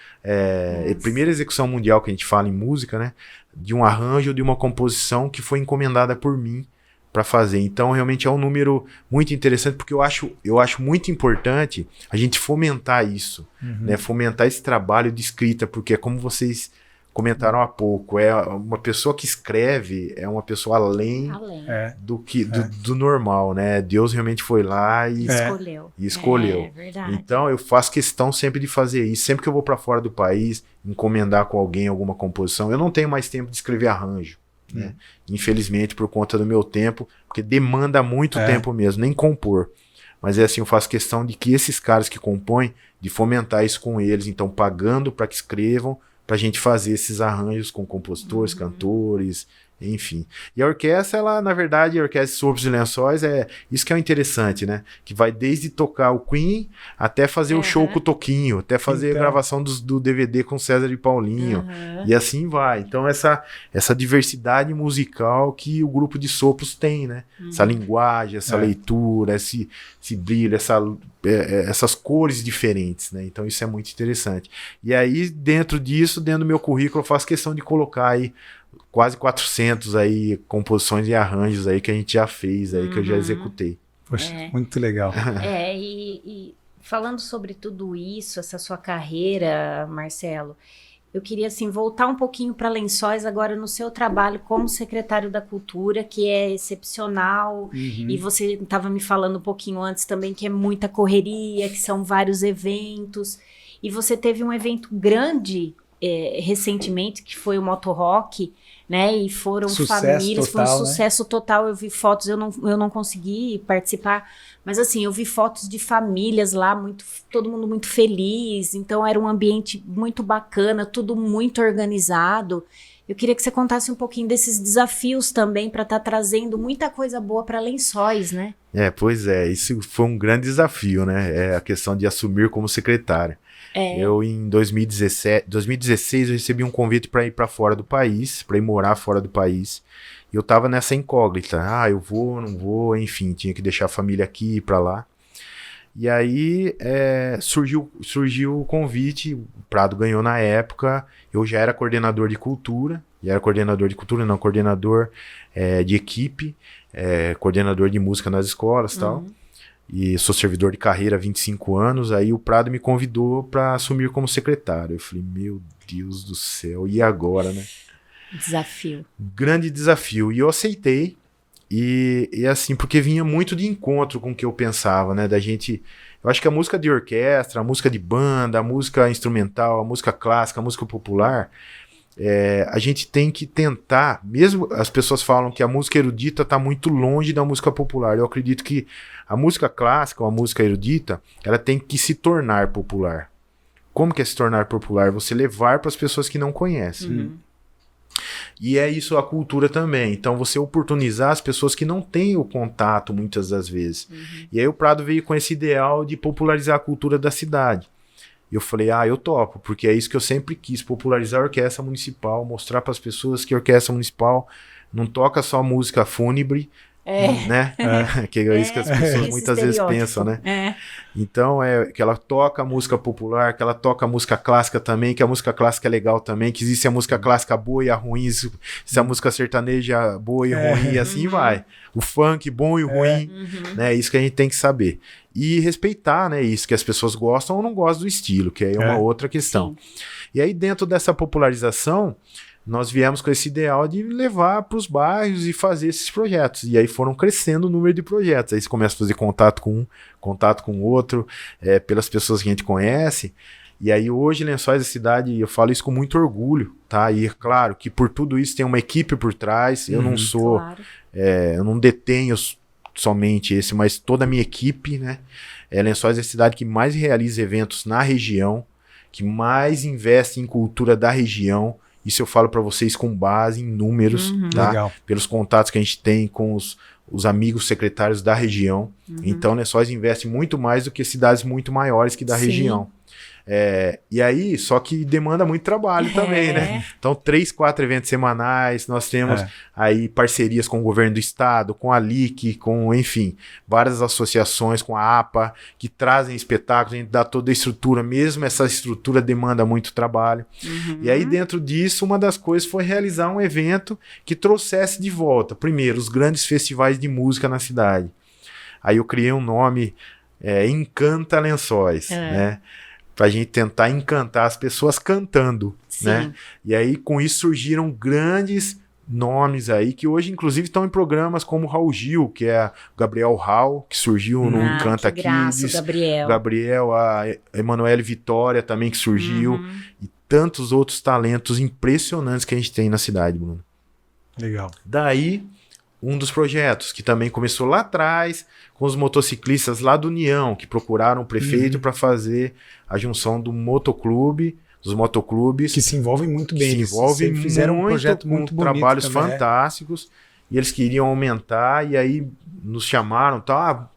primeira execução mundial que a gente fala em música, né? De um arranjo, de uma composição que foi encomendada por mim para fazer. Então realmente é um número muito interessante, porque eu acho muito importante a gente fomentar isso, né? Fomentar esse trabalho de escrita, porque é como vocês comentaram há pouco, uma pessoa que escreve é uma pessoa além do normal, né? Deus realmente foi lá e escolheu. É verdade. Então eu faço questão sempre de fazer isso. Sempre que eu vou para fora do país, encomendar com alguém alguma composição, eu não tenho mais tempo de escrever arranjo, né? Infelizmente, por conta do meu tempo, porque demanda muito tempo mesmo, nem compor. Mas assim, eu faço questão de que esses caras que compõem, de fomentar isso com eles, então pagando para que escrevam, pra gente fazer esses arranjos com compositores, cantores, enfim. E a orquestra, ela, na verdade, a orquestra de Sopros e Lençóis, isso que é o interessante, né? Que vai desde tocar o Queen, até fazer o show com o Toquinho, até fazer a gravação do DVD com César e Paulinho, e assim vai. Então, essa diversidade musical que o grupo de Sopros tem, né? Essa linguagem, essa leitura, esse brilho, essas cores diferentes, né? Então isso é muito interessante. E aí, dentro do meu currículo, eu faço questão de colocar aí quase 400 aí composições e arranjos aí que a gente já fez, aí que eu já executei. Poxa, muito legal. E falando sobre tudo isso, essa sua carreira, Marcelo, eu queria assim voltar um pouquinho para Lençóis agora no seu trabalho como secretário da Cultura, que é excepcional, e você estava me falando um pouquinho antes também que é muita correria, que são vários eventos, e você teve um evento grande recentemente, que foi o Moto Rock, né, e foram famílias, foi um sucesso total, eu vi fotos, eu não consegui participar, mas assim, eu vi fotos de famílias lá, todo mundo muito feliz, então era um ambiente muito bacana, tudo muito organizado. Eu queria que você contasse um pouquinho desses desafios também, para estar trazendo muita coisa boa para Lençóis, né? Pois é, isso foi um grande desafio, né, a questão de assumir como secretário. Eu, em 2016, eu recebi um convite para ir para fora do país, para ir morar fora do país. E eu tava nessa incógnita. Eu vou, não vou, enfim, tinha que deixar a família aqui, ir para lá. E aí surgiu o convite, o Prado ganhou na época, eu já era coordenador de cultura, coordenador de equipe, coordenador de música nas escolas e tal. e sou servidor de carreira há 25 anos, aí o Prado me convidou para assumir como secretário. Eu falei, meu Deus do céu, e agora, né? Desafio. Grande desafio. E eu aceitei, e assim, porque vinha muito de encontro com o que eu pensava, né? Da gente... Eu acho que a música de orquestra, a música de banda, a música instrumental, a música clássica, a música popular, a gente tem que tentar, mesmo as pessoas falam que a música erudita está muito longe da música popular. Eu acredito que a música clássica ou a música erudita, ela tem que se tornar popular. Como que é se tornar popular? Você levar para as pessoas que não conhecem. Uhum. E é isso a cultura também. Então você oportunizar as pessoas que não têm o contato muitas das vezes. Uhum. E aí o Prado veio com esse ideal de popularizar a cultura da cidade. E eu falei, eu topo, porque é isso que eu sempre quis, popularizar a orquestra municipal, mostrar para as pessoas que a orquestra municipal não toca só música fúnebre, né? Que é isso que as pessoas muitas vezes pensam, né? Então, que ela toca música popular, que ela toca música clássica também, que a música clássica é legal também, que existe a música clássica boa e a ruim, se a música sertaneja boa e ruim, e assim vai. O funk bom e ruim, né? Isso que a gente tem que saber. E respeitar, né? Isso, que as pessoas gostam ou não gostam do estilo, que aí é uma outra questão. Sim. E aí, dentro dessa popularização, nós viemos com esse ideal de levar para os bairros e fazer esses projetos. E aí foram crescendo o número de projetos. Aí você começa a fazer contato com um, contato com o outro, pelas pessoas que a gente conhece. E aí hoje Lençóis da Cidade, eu falo isso com muito orgulho, tá? E claro que por tudo isso tem uma equipe por trás. Eu não sou, eu não detenho somente esse, mas toda a minha equipe, né? Lençóis da Cidade que mais realiza eventos na região, que mais investe em cultura da região. Isso eu falo para vocês com base em números, tá? Legal. Pelos contatos que a gente tem com os amigos secretários da região. Então, Lençóis investe muito mais do que cidades muito maiores que da região. E aí, só que demanda muito trabalho também, né? Então, 3, 4 eventos semanais, nós temos aí parcerias com o governo do estado, com a LIC, com, enfim, várias associações, com a APA, que trazem espetáculos, a gente dá toda a estrutura, mesmo essa estrutura demanda muito trabalho. E aí, dentro disso, uma das coisas foi realizar um evento que trouxesse de volta, primeiro, os grandes festivais de música na cidade. Aí eu criei um nome, Encanta Lençóis, né? Pra gente tentar encantar as pessoas cantando, né? E aí, com isso, surgiram grandes nomes aí, que hoje, inclusive, estão em programas como o Raul Gil, que é o Gabriel Raul, que surgiu no Encanta Kids. Gabriel, a Emanuele Vitória também, que surgiu. E tantos outros talentos impressionantes que a gente tem na cidade, Bruno. Legal. Daí, um dos projetos que também começou lá atrás, com os motociclistas lá do União, que procuraram o prefeito para fazer a junção do motoclube, dos motoclubes. Que se envolvem muito bem. Se envolvem muito, fizeram um projeto muito bonito, trabalhos também, fantásticos, e eles queriam aumentar, e aí nos chamaram, tá,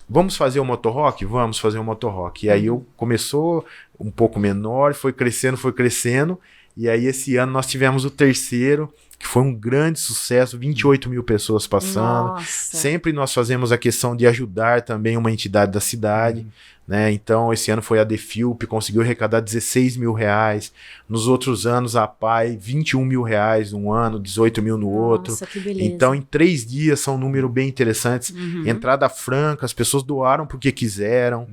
vamos fazer o motorrock? Vamos fazer o motorrock. E aí começou um pouco menor, foi crescendo, e aí esse ano nós tivemos o terceiro, que foi um grande sucesso, 28 mil pessoas passando. Nossa. Sempre nós fazemos a questão de ajudar também uma entidade da cidade, né? Então, esse ano foi a Defilp, conseguiu arrecadar 16 mil reais. Nos outros anos, a PAI, 21 mil reais um ano, 18 mil no outro. Nossa, que beleza. Então, em 3 dias, são números bem interessantes. Entrada franca, as pessoas doaram porque quiseram,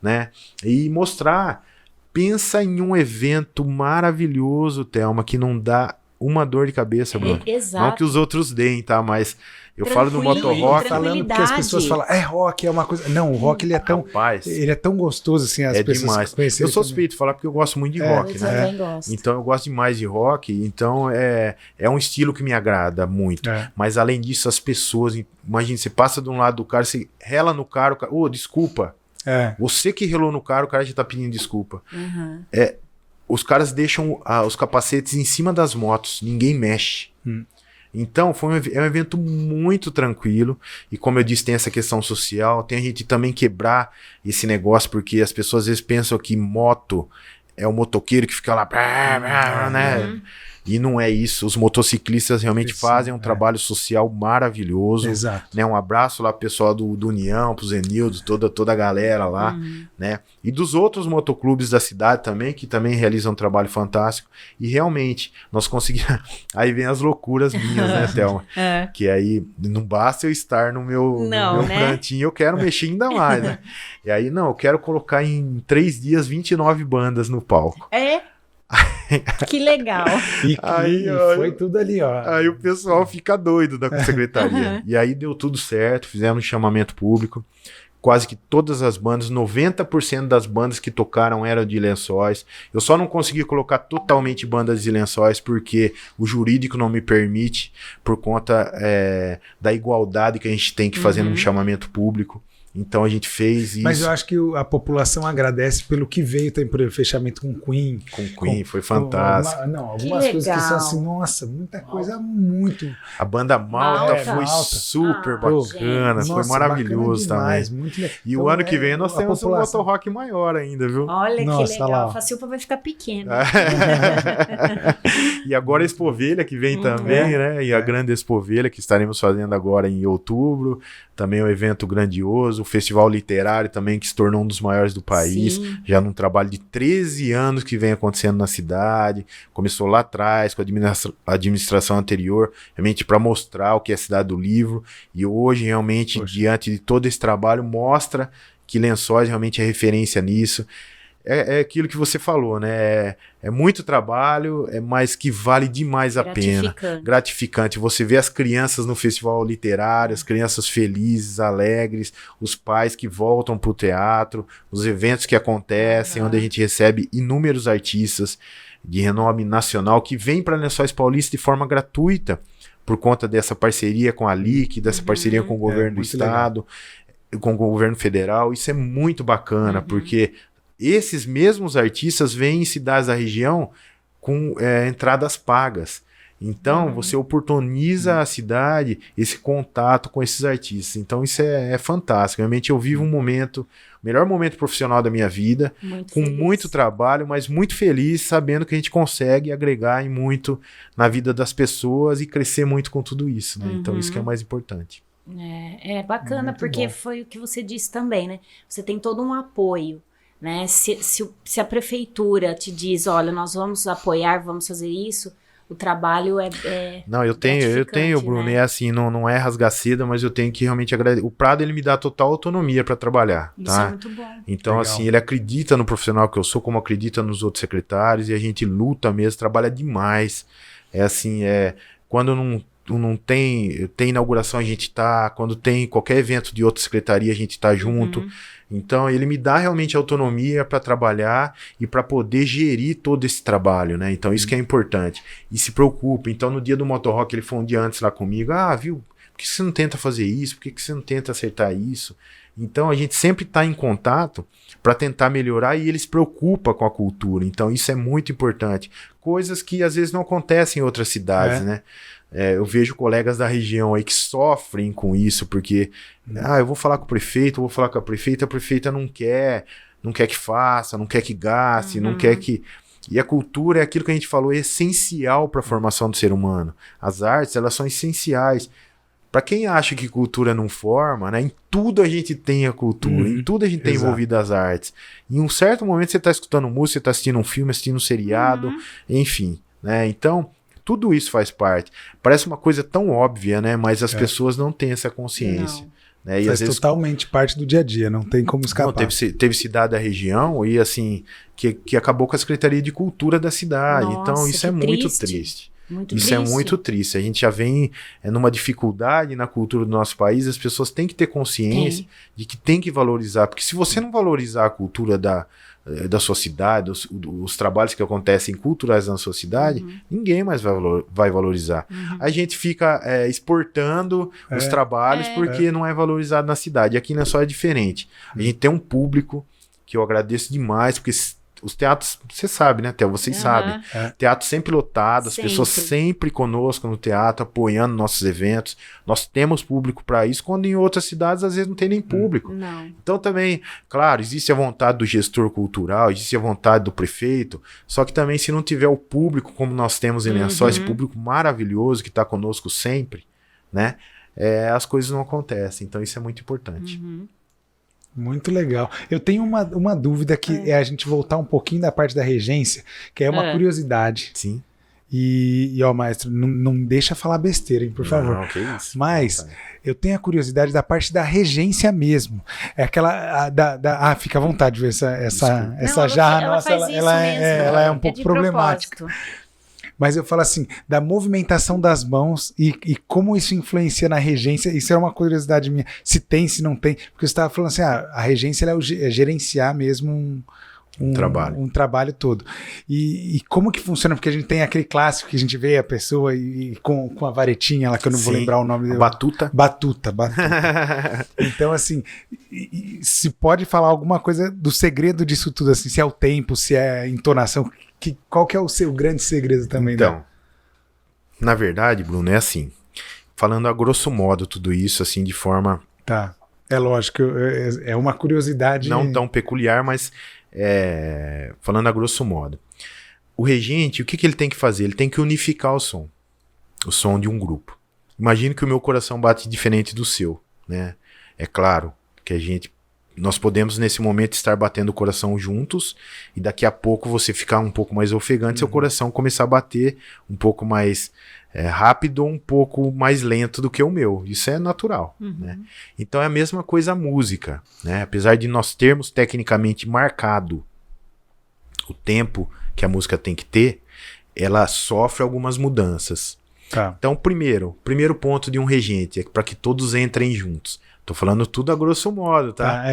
né? E mostrar, pensa em um evento maravilhoso, Thelma, que não dá uma dor de cabeça, Bruno. Exato. Não que os outros deem, tá? Mas eu falo do motorrock. Falando que as pessoas falam, rock, é uma coisa... Não, o rock ele é tão... Rapaz, ele é tão gostoso, assim, as pessoas demais. Eu sou suspeito de falar porque eu gosto muito de rock, né? Eu também gosto. Então eu gosto demais de rock, então é um estilo que me agrada muito. Mas além disso, as pessoas... Imagina, você passa de um lado do cara, você rela no cara, desculpa. Você que relou no cara, o cara já tá pedindo desculpa. Os caras deixam os capacetes em cima das motos, ninguém mexe. Então, é um evento muito tranquilo. E como eu disse, tem essa questão social, tem a gente também quebrar esse negócio, porque as pessoas às vezes pensam que moto é o motoqueiro que fica lá, né? E não é isso, os motociclistas realmente fazem um trabalho social maravilhoso. Exato. Né? Um abraço lá pro pessoal do União, pro Zenildo, toda a galera lá, né? E dos outros motoclubes da cidade também, que também realizam um trabalho fantástico. E realmente, nós conseguimos... Aí vem as loucuras minhas, né, Thelma? Que aí não basta eu estar no meu cantinho, eu quero mexer ainda mais, né? E aí, não, eu quero colocar em 3 dias 29 bandas no palco. Que legal. E foi tudo ali, ó. Aí o pessoal fica doido da secretaria. E aí deu tudo certo, fizemos um chamamento público. Quase que todas as bandas, 90% das bandas que tocaram eram de Lençóis. Eu só não consegui colocar totalmente bandas de Lençóis porque o jurídico não me permite, por conta da igualdade que a gente tem que fazer num chamamento público. Então a gente fez isso. Mas eu acho que a população agradece pelo que veio, tem por exemplo, fechamento com Queen. Com Queen, foi fantástico. Algumas coisas que são assim, nossa, muita coisa muito. A banda Malta foi super bacana, Nossa, foi maravilhoso demais, também. Muito legal. E o ano que vem nós temos um motor rock maior ainda, viu? Olha Nossa, que legal. lá. A Facilpa vai ficar pequena. E agora a Expovelha que vem também, né? E a grande Expovelha que estaremos fazendo agora em outubro. Também um evento grandioso. O Festival Literário também, que se tornou um dos maiores do país. Sim. Já num trabalho de 13 anos que vem acontecendo na cidade. Começou lá atrás, com a administração anterior, realmente para mostrar o que é a cidade do livro. E hoje, realmente, diante de todo esse trabalho, mostra que Lençóis realmente é referência nisso. É aquilo que você falou, né? É muito trabalho, mas que vale demais a pena. Gratificante. Você vê as crianças no festival literário, as crianças felizes, alegres, os pais que voltam para o teatro, os eventos que acontecem, onde a gente recebe inúmeros artistas de renome nacional que vêm para Lençóis Paulista de forma gratuita, por conta dessa parceria com a LIC, dessa parceria com o governo do estado, com o governo federal. Isso é muito bacana, porque esses mesmos artistas vêm em cidades da região com entradas pagas. Então, você oportuniza a cidade, esse contato com esses artistas. Então, isso é fantástico. Realmente, eu vivo um momento, o melhor momento profissional da minha vida, muito trabalho, mas muito feliz, sabendo que a gente consegue agregar muito na vida das pessoas e crescer muito com tudo isso, né? Então, isso que é o mais importante. É bacana, muito porque bom. Foi o que você disse também, né? Você tem todo um apoio. Né? Se a prefeitura te diz, olha, nós vamos apoiar, vamos fazer isso, o trabalho Não, eu tenho, Bruno, né? Assim, não é rasgacida, mas eu tenho que realmente agradecer. O Prado, ele me dá total autonomia para trabalhar, isso tá? É muito bom. Então, legal. Assim, ele acredita no profissional que eu sou, como acredita nos outros secretários, e a gente luta mesmo, trabalha demais. Quando não tem inauguração, a gente tá, quando tem qualquer evento de outra secretaria, a gente tá junto. Então, ele me dá realmente autonomia para trabalhar e para poder gerir todo esse trabalho, né? Então, isso que é importante. E se preocupa. Então, no dia do Motor Rock, ele foi um dia antes lá comigo. Viu? Por que você não tenta fazer isso? Por que você não tenta acertar isso? Então, a gente sempre está em contato para tentar melhorar e ele se preocupa com a cultura. Então, isso é muito importante. Coisas que, às vezes, não acontecem em outras cidades, né? Eu vejo colegas da região aí que sofrem com isso, porque eu vou falar com o prefeito, eu vou falar com a prefeita não quer que faça, não quer que gaste, não quer que... E a cultura é aquilo que a gente falou, é essencial para a formação do ser humano. As artes, elas são essenciais. Para quem acha que cultura não forma, né, em tudo a gente tem a cultura, em tudo a gente tem envolvido as artes. Em um certo momento você está escutando música, você está assistindo um filme, assistindo um seriado, enfim, né? Então... Tudo isso faz parte. Parece uma coisa tão óbvia, né? Mas as pessoas não têm essa consciência. Né? E faz às vezes, totalmente parte do dia a dia, não tem como escapar. Não, teve cidade da região e assim que acabou com a Secretaria de Cultura da cidade. Nossa, então isso é muito triste. Isso é muito triste. A gente já vem numa dificuldade na cultura do nosso país. As pessoas têm que ter consciência de que tem que valorizar. Porque se você não valorizar a cultura da sua cidade, os trabalhos que acontecem culturais na sua cidade, ninguém mais vai valorizar. A gente fica exportando os trabalhos porque não é valorizado na cidade. Aqui não é só diferente. A gente tem um público que eu agradeço demais, porque os teatros, você sabe, né, Theo? Vocês sabem. Teatro sempre lotado, as pessoas sempre conosco no teatro, apoiando nossos eventos. Nós temos público para isso, quando em outras cidades às vezes não tem nem público. Não. Então também, claro, existe a vontade do gestor cultural, existe a vontade do prefeito, só que também se não tiver o público como nós temos em Lençóis, esse público maravilhoso que está conosco sempre, né, as coisas não acontecem. Então isso é muito importante. Muito legal. Eu tenho uma dúvida que é a gente voltar um pouquinho da parte da regência, que é uma curiosidade. Sim. E ó, maestro, não deixa falar besteira, hein, por favor. Não, que isso. Mas eu tenho a curiosidade da parte da regência mesmo. É aquela fica à vontade de ver essa jarra nossa, ela é um pouco problemática. Propósito. Mas eu falo assim, da movimentação das mãos e como isso influencia na regência. Isso é uma curiosidade minha. Se tem, se não tem. Porque você estava falando assim, a regência ela é gerenciar mesmo um trabalho todo. E como que funciona? Porque a gente tem aquele clássico que a gente vê a pessoa com a varetinha lá, que eu não vou lembrar o nome dele. Batuta. Batuta. Então, assim, se pode falar alguma coisa do segredo disso tudo, assim, se é o tempo, se é a entonação, qual que é o seu grande segredo também? Então, na verdade, Bruno, é assim, falando a grosso modo tudo isso, assim, de forma... Tá, é lógico, é uma curiosidade... Não tão peculiar, mas falando a grosso modo. O regente, o que ele tem que fazer? Ele tem que unificar o som de um grupo. Imagine que o meu coração bate diferente do seu, né? É claro que nós podemos nesse momento estar batendo o coração juntos e daqui a pouco você ficar um pouco mais ofegante, seu coração começar a bater um pouco mais rápido ou um pouco mais lento do que o meu. Isso é natural, né? Então é a mesma coisa a música, né? Apesar de nós termos tecnicamente marcado o tempo que a música tem que ter, ela sofre algumas mudanças. Tá. Então, primeiro ponto de um regente é para que todos entrem juntos. Tô falando tudo a grosso modo, tá?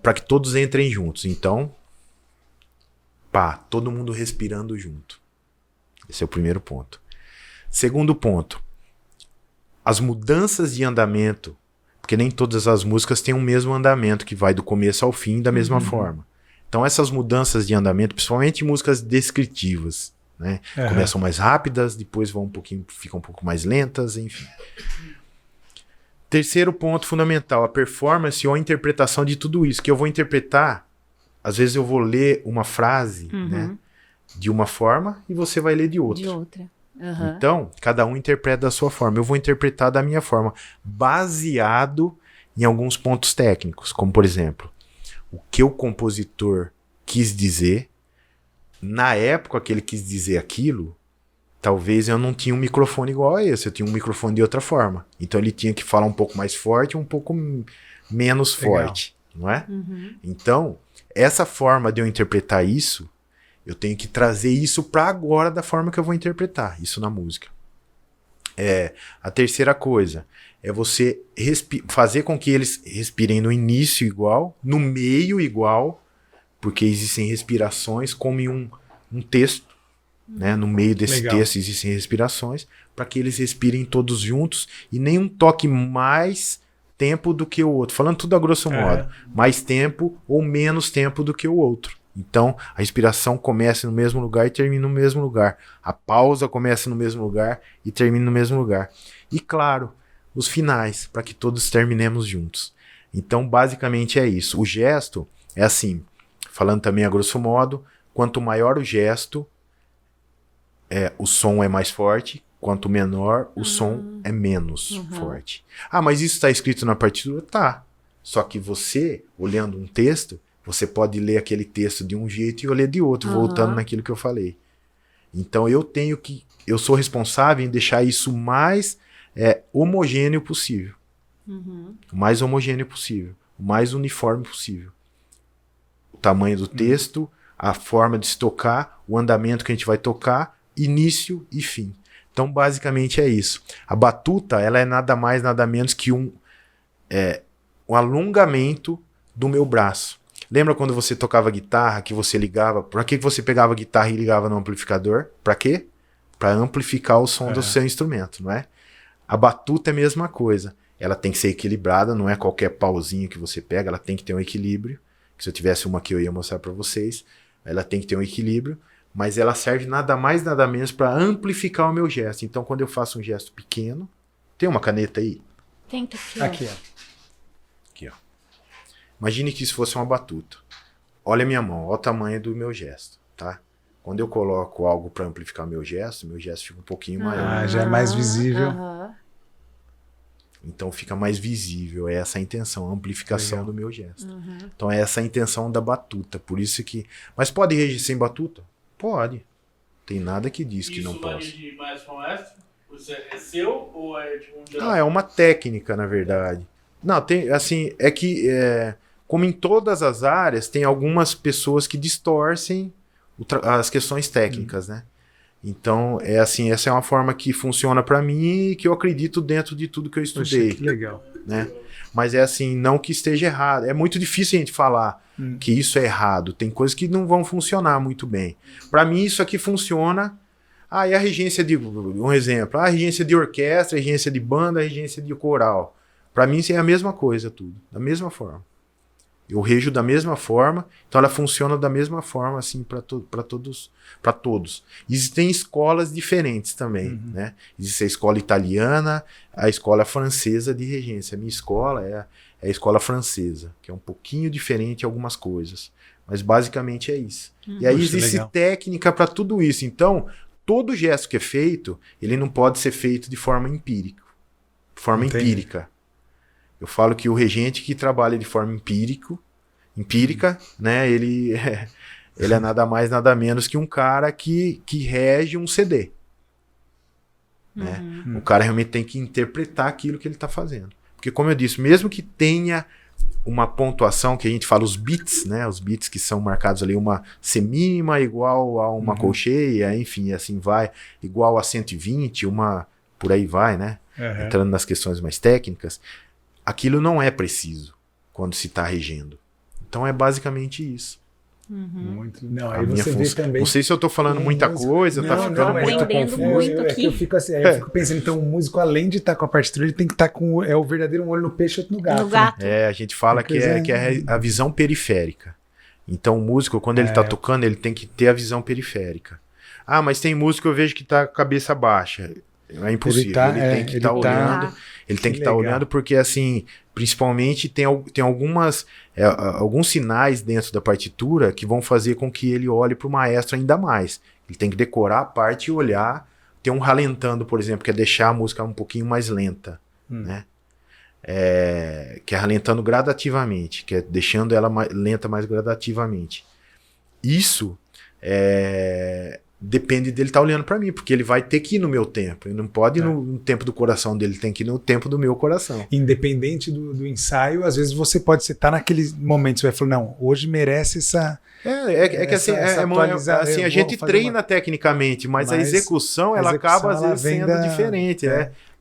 Para que todos entrem juntos. Então, todo mundo respirando junto. Esse é o primeiro ponto. Segundo ponto, as mudanças de andamento, porque nem todas as músicas têm o mesmo andamento, que vai do começo ao fim da mesma forma. Então, essas mudanças de andamento, principalmente músicas descritivas, né? Começam mais rápidas, depois ficam um pouco mais lentas, enfim. Terceiro ponto fundamental, a performance ou a interpretação de tudo isso, que eu vou interpretar, às vezes eu vou ler uma frase, né, de uma forma e você vai ler de outra. De outra. Então, cada um interpreta da sua forma. Eu vou interpretar da minha forma, baseado em alguns pontos técnicos, como por exemplo, o que o compositor quis dizer, na época que ele quis dizer aquilo, talvez eu não tinha um microfone igual a esse, eu tinha um microfone de outra forma. Então ele tinha que falar um pouco mais forte, um pouco menos forte, não é? Então, essa forma de eu interpretar isso, eu tenho que trazer isso para agora da forma que eu vou interpretar isso na música. A terceira coisa é você fazer com que eles respirem no início igual, no meio igual, porque existem respirações como em um texto. Né? No meio desse texto existem respirações para que eles respirem todos juntos e nenhum toque mais tempo do que o outro. Falando tudo a grosso modo, mais tempo ou menos tempo do que o outro. Então a respiração começa no mesmo lugar e termina no mesmo lugar. A pausa começa no mesmo lugar e termina no mesmo lugar. E claro, os finais, para que todos terminemos juntos. Então basicamente é isso. O gesto é assim, falando também a grosso modo, quanto maior o gesto, o som é mais forte, quanto menor, o som é menos forte. Mas isso está escrito na partitura? Tá. Só que você, olhando um texto, você pode ler aquele texto de um jeito e eu ler de outro, voltando naquilo que eu falei. Então eu sou responsável em deixar isso o mais homogêneo possível. O mais homogêneo possível. O mais uniforme possível. O tamanho do texto, a forma de se tocar, o andamento que a gente vai tocar, início e fim. Então, basicamente é isso. A batuta, ela é nada mais, nada menos que um alongamento do meu braço. Lembra quando você tocava guitarra, que você ligava? Para que você pegava a guitarra e ligava no amplificador? Para quê? Para amplificar o som do seu instrumento, não é? A batuta é a mesma coisa. Ela tem que ser equilibrada, não é qualquer pauzinho que você pega, ela tem que ter um equilíbrio. que se eu tivesse uma aqui eu ia mostrar para vocês, ela tem que ter um equilíbrio, mas ela serve nada mais, nada menos para amplificar o meu gesto. Então, quando eu faço um gesto pequeno, tem uma caneta aí? Tenta aqui, Aqui, ó. Aqui, ó. Imagine que isso fosse uma batuta. Olha a minha mão, olha o tamanho do meu gesto, tá? Quando eu coloco algo para amplificar meu gesto fica um pouquinho maior. Já é mais visível. Então fica mais visível, é essa a intenção, a amplificação do meu gesto. Então é essa a intenção da batuta, por isso que... Mas pode reger sem batuta? Pode. Tem nada que diz que não possa. Isso de mais com extra? É seu ou é tipo um geral? É uma técnica, na verdade. Não, tem, assim, é que, como em todas as áreas, tem algumas pessoas que distorcem as questões técnicas, né? Então, assim, essa é uma forma que funciona para mim e que eu acredito dentro de tudo que eu estudei. Poxa, que legal. Né? Mas é assim, não que esteja errado. É muito difícil a gente falar que isso é errado. Tem coisas que não vão funcionar muito bem. Para mim, isso aqui funciona. E a regência de... Um exemplo. A regência de orquestra, a regência de banda, a regência de coral. Para mim, isso é a mesma coisa, tudo. Da mesma forma. Eu rejo da mesma forma, então ela funciona da mesma forma, assim, para todos. Existem escolas diferentes também, né? Existe a escola italiana, a escola francesa de regência. A minha escola é a escola francesa, que é um pouquinho diferente em algumas coisas. Mas basicamente é isso. E aí existe técnica para tudo isso. Então, todo gesto que é feito, ele não pode ser feito de forma empírica. Empírica. Eu falo que o regente que trabalha de forma empírica, né, ele é nada mais, nada menos que um cara que rege um CD. Né? O cara realmente tem que interpretar aquilo que ele está fazendo. Porque, como eu disse, mesmo que tenha uma pontuação, que a gente fala os beats, né, os beats que são marcados ali, uma semínima igual a uma colcheia, enfim, assim vai, igual a 120, por aí vai, né? Entrando nas questões mais técnicas. Aquilo não é preciso quando se está regendo. Então é basicamente isso. Muito. Não, aí você vê também. Não sei se eu estou falando muita coisa, está ficando muito confuso. Eu fico assim, eu fico pensando, então o músico, além de estar com a partitura, ele tem que estar com o verdadeiro olho no peixe e outro no gato. No gato. A gente fala que é a visão periférica. Então o músico, quando ele está tocando, ele tem que ter a visão periférica. Mas tem músico que eu vejo que está com a cabeça baixa. É impossível, ele tem que estar olhando. Ele tem que estar olhando porque, assim, principalmente tem alguns sinais dentro da partitura que vão fazer com que ele olhe para o maestro ainda mais. Ele tem que decorar a parte e olhar. Tem um ralentando, por exemplo, que é deixar a música um pouquinho mais lenta, né? Que é ralentando gradativamente, que é deixando ela lenta mais gradativamente. Isso depende dele estar olhando para mim, porque ele vai ter que ir no meu tempo. Ele não pode ir no tempo do coração dele, tem que ir no tempo do meu coração. Independente do ensaio, às vezes você pode estar naquele momento, você vai falar, não, hoje merece essa... assim, a gente treina tecnicamente, mas a execução, ela acaba às vezes sendo diferente,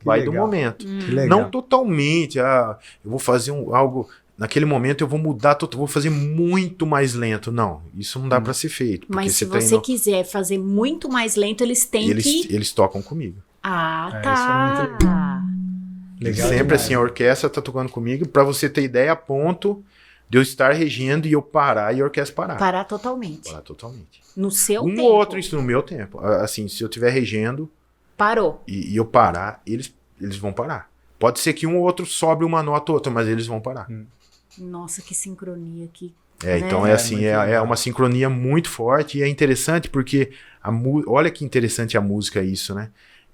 vai do momento. Não totalmente, eu vou fazer algo... Naquele momento eu vou mudar, vou fazer muito mais lento. Não, isso não dá para ser feito. Mas se você quiser fazer muito mais lento, eles têm que... Eles tocam comigo. Tá. Isso é muito legal. Sempre demais. assim, a orquestra tá tocando comigo, para você ter ideia, a ponto de eu estar regendo e eu parar e a orquestra parar. Parar totalmente. Parar totalmente. No seu tempo. Ou outro no meu tempo. Assim, se eu estiver regendo... Parou. E eu parar, eles vão parar. Pode ser que um ou outro sobe uma nota ou outra, mas eles vão parar. Nossa, que sincronia aqui. Então é uma sincronia muito forte e é interessante porque olha que interessante a música isso, né?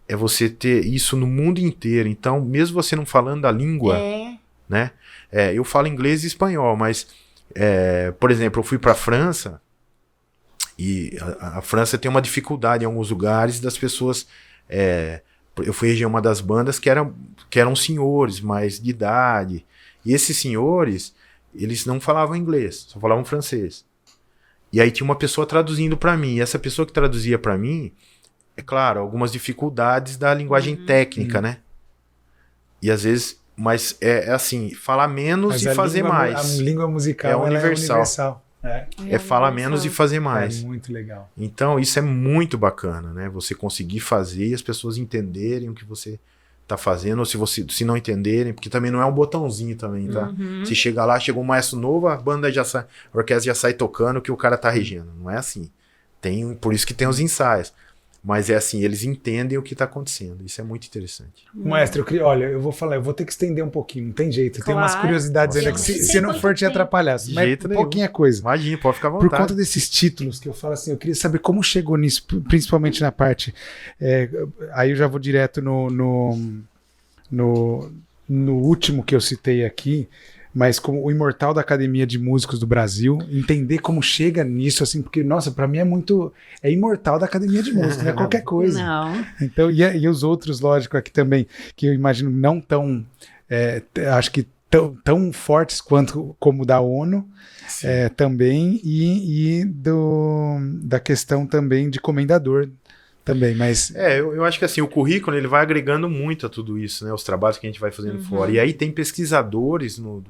É você ter isso no mundo inteiro. Então, mesmo você não falando a língua, né? Eu falo inglês e espanhol, mas, por exemplo, eu fui para a França e a França tem uma dificuldade em alguns lugares das pessoas... eu fui reger uma das bandas que eram senhores, mais de idade. E esses senhores, eles não falavam inglês, só falavam francês. E aí tinha uma pessoa traduzindo para mim. E essa pessoa que traduzia para mim, é claro, algumas dificuldades da linguagem técnica, né? E às vezes, mas é assim, falar menos e fazer mais. A língua musical universal. Falar menos e fazer mais. É muito legal. Então isso é muito bacana, né? Você conseguir fazer e as pessoas entenderem o que você tá fazendo, ou se não entenderem, porque também não é um botãozinho também, tá? Se chega lá, chegou um maestro novo, a orquestra já sai tocando que o cara tá regendo. Não é assim. Por isso que tem os ensaios. Mas é assim, eles entendem o que tá acontecendo. Isso é muito interessante. Maestro, olha, eu vou ter que estender um pouquinho, não tem jeito. Tem umas Claro. curiosidades ainda que se não for te atrapalhar, mas jeito nenhum. pouquinha coisa. Imagina, pode ficar à vontade. Por conta desses títulos que eu falo assim, eu queria saber como chegou nisso, principalmente na parte. Aí eu já vou direto no último que eu citei aqui, mas como o imortal da Academia de Músicos do Brasil, entender como chega nisso, assim, porque, nossa, pra mim é imortal da Academia de Músicos, não é qualquer coisa. Não. Então, e os outros, lógico, aqui também, que eu imagino não tão, acho que tão fortes quanto como da ONU, também, e da questão também de comendador também, mas... Eu acho que assim, o currículo ele vai agregando muito a tudo isso, né? Os trabalhos que a gente vai fazendo fora. E aí tem pesquisadores no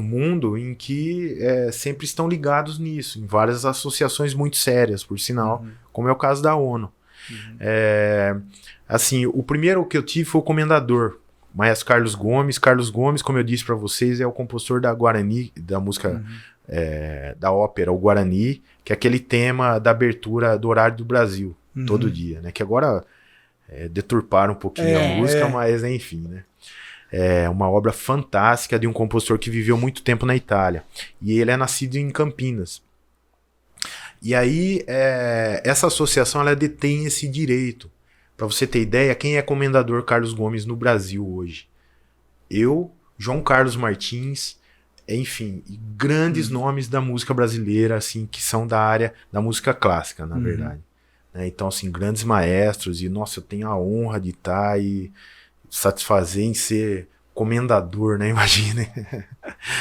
mundo em que sempre estão ligados nisso, em várias associações muito sérias, por sinal, como é o caso da ONU. Assim, o primeiro que eu tive foi o comendador, o maestro Carlos Gomes. Carlos Gomes, como eu disse para vocês, é o compositor da Guarani, da música... da ópera, o Guarani, que é aquele tema da abertura do Horário do Brasil, todo dia, né? Que agora deturparam um pouquinho a música, mas enfim, né? É uma obra fantástica de um compositor que viveu muito tempo na Itália. E ele é nascido em Campinas. E aí, essa associação, ela detém esse direito. Para você ter ideia, quem é comendador Carlos Gomes no Brasil hoje? Eu, João Carlos Martins... Enfim, grandes nomes da música brasileira, assim, que são da área da música clássica, na verdade. Né? Então, assim, grandes maestros, e nossa, eu tenho a honra de estar e satisfazer em ser comendador, né? Imagine.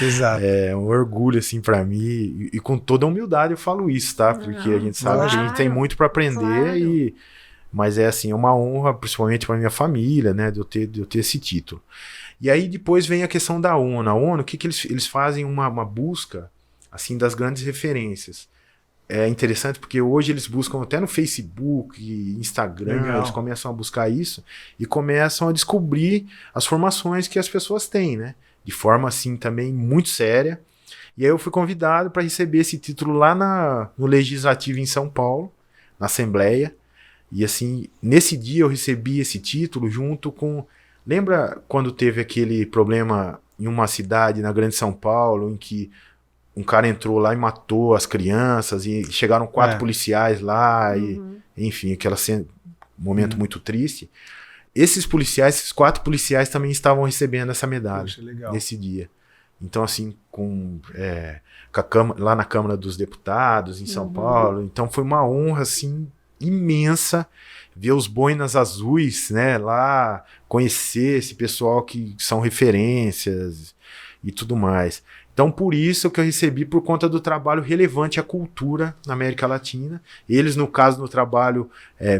Exato. É um orgulho, assim, para mim, e com toda a humildade eu falo isso, tá? Porque a gente sabe que a gente tem muito para aprender, mas assim, é uma honra, principalmente para minha família, né? De eu ter esse título. E aí depois vem a questão da ONU. A ONU, o que eles fazem? Uma busca assim das grandes referências. É interessante porque hoje eles buscam até no Facebook, Instagram, eles começam a buscar isso e começam a descobrir as formações que as pessoas têm, né? De forma assim também muito séria. E aí eu fui convidado para receber esse título lá no Legislativo em São Paulo, na Assembleia. E assim, nesse dia eu recebi esse título junto com... Lembra quando teve aquele problema em uma cidade na Grande São Paulo, em que um cara entrou lá e matou as crianças, e chegaram 4 policiais lá, e enfim, momento muito triste. Esses 4 policiais também estavam recebendo essa medalha nesse dia. Então, assim, lá na Câmara dos Deputados, em São Paulo, então foi uma honra, assim, imensa, ver os boinas azuis, né, lá, conhecer esse pessoal que são referências e tudo mais. Então, por isso que eu recebi, por conta do trabalho relevante à cultura na América Latina. Eles, no caso, no trabalho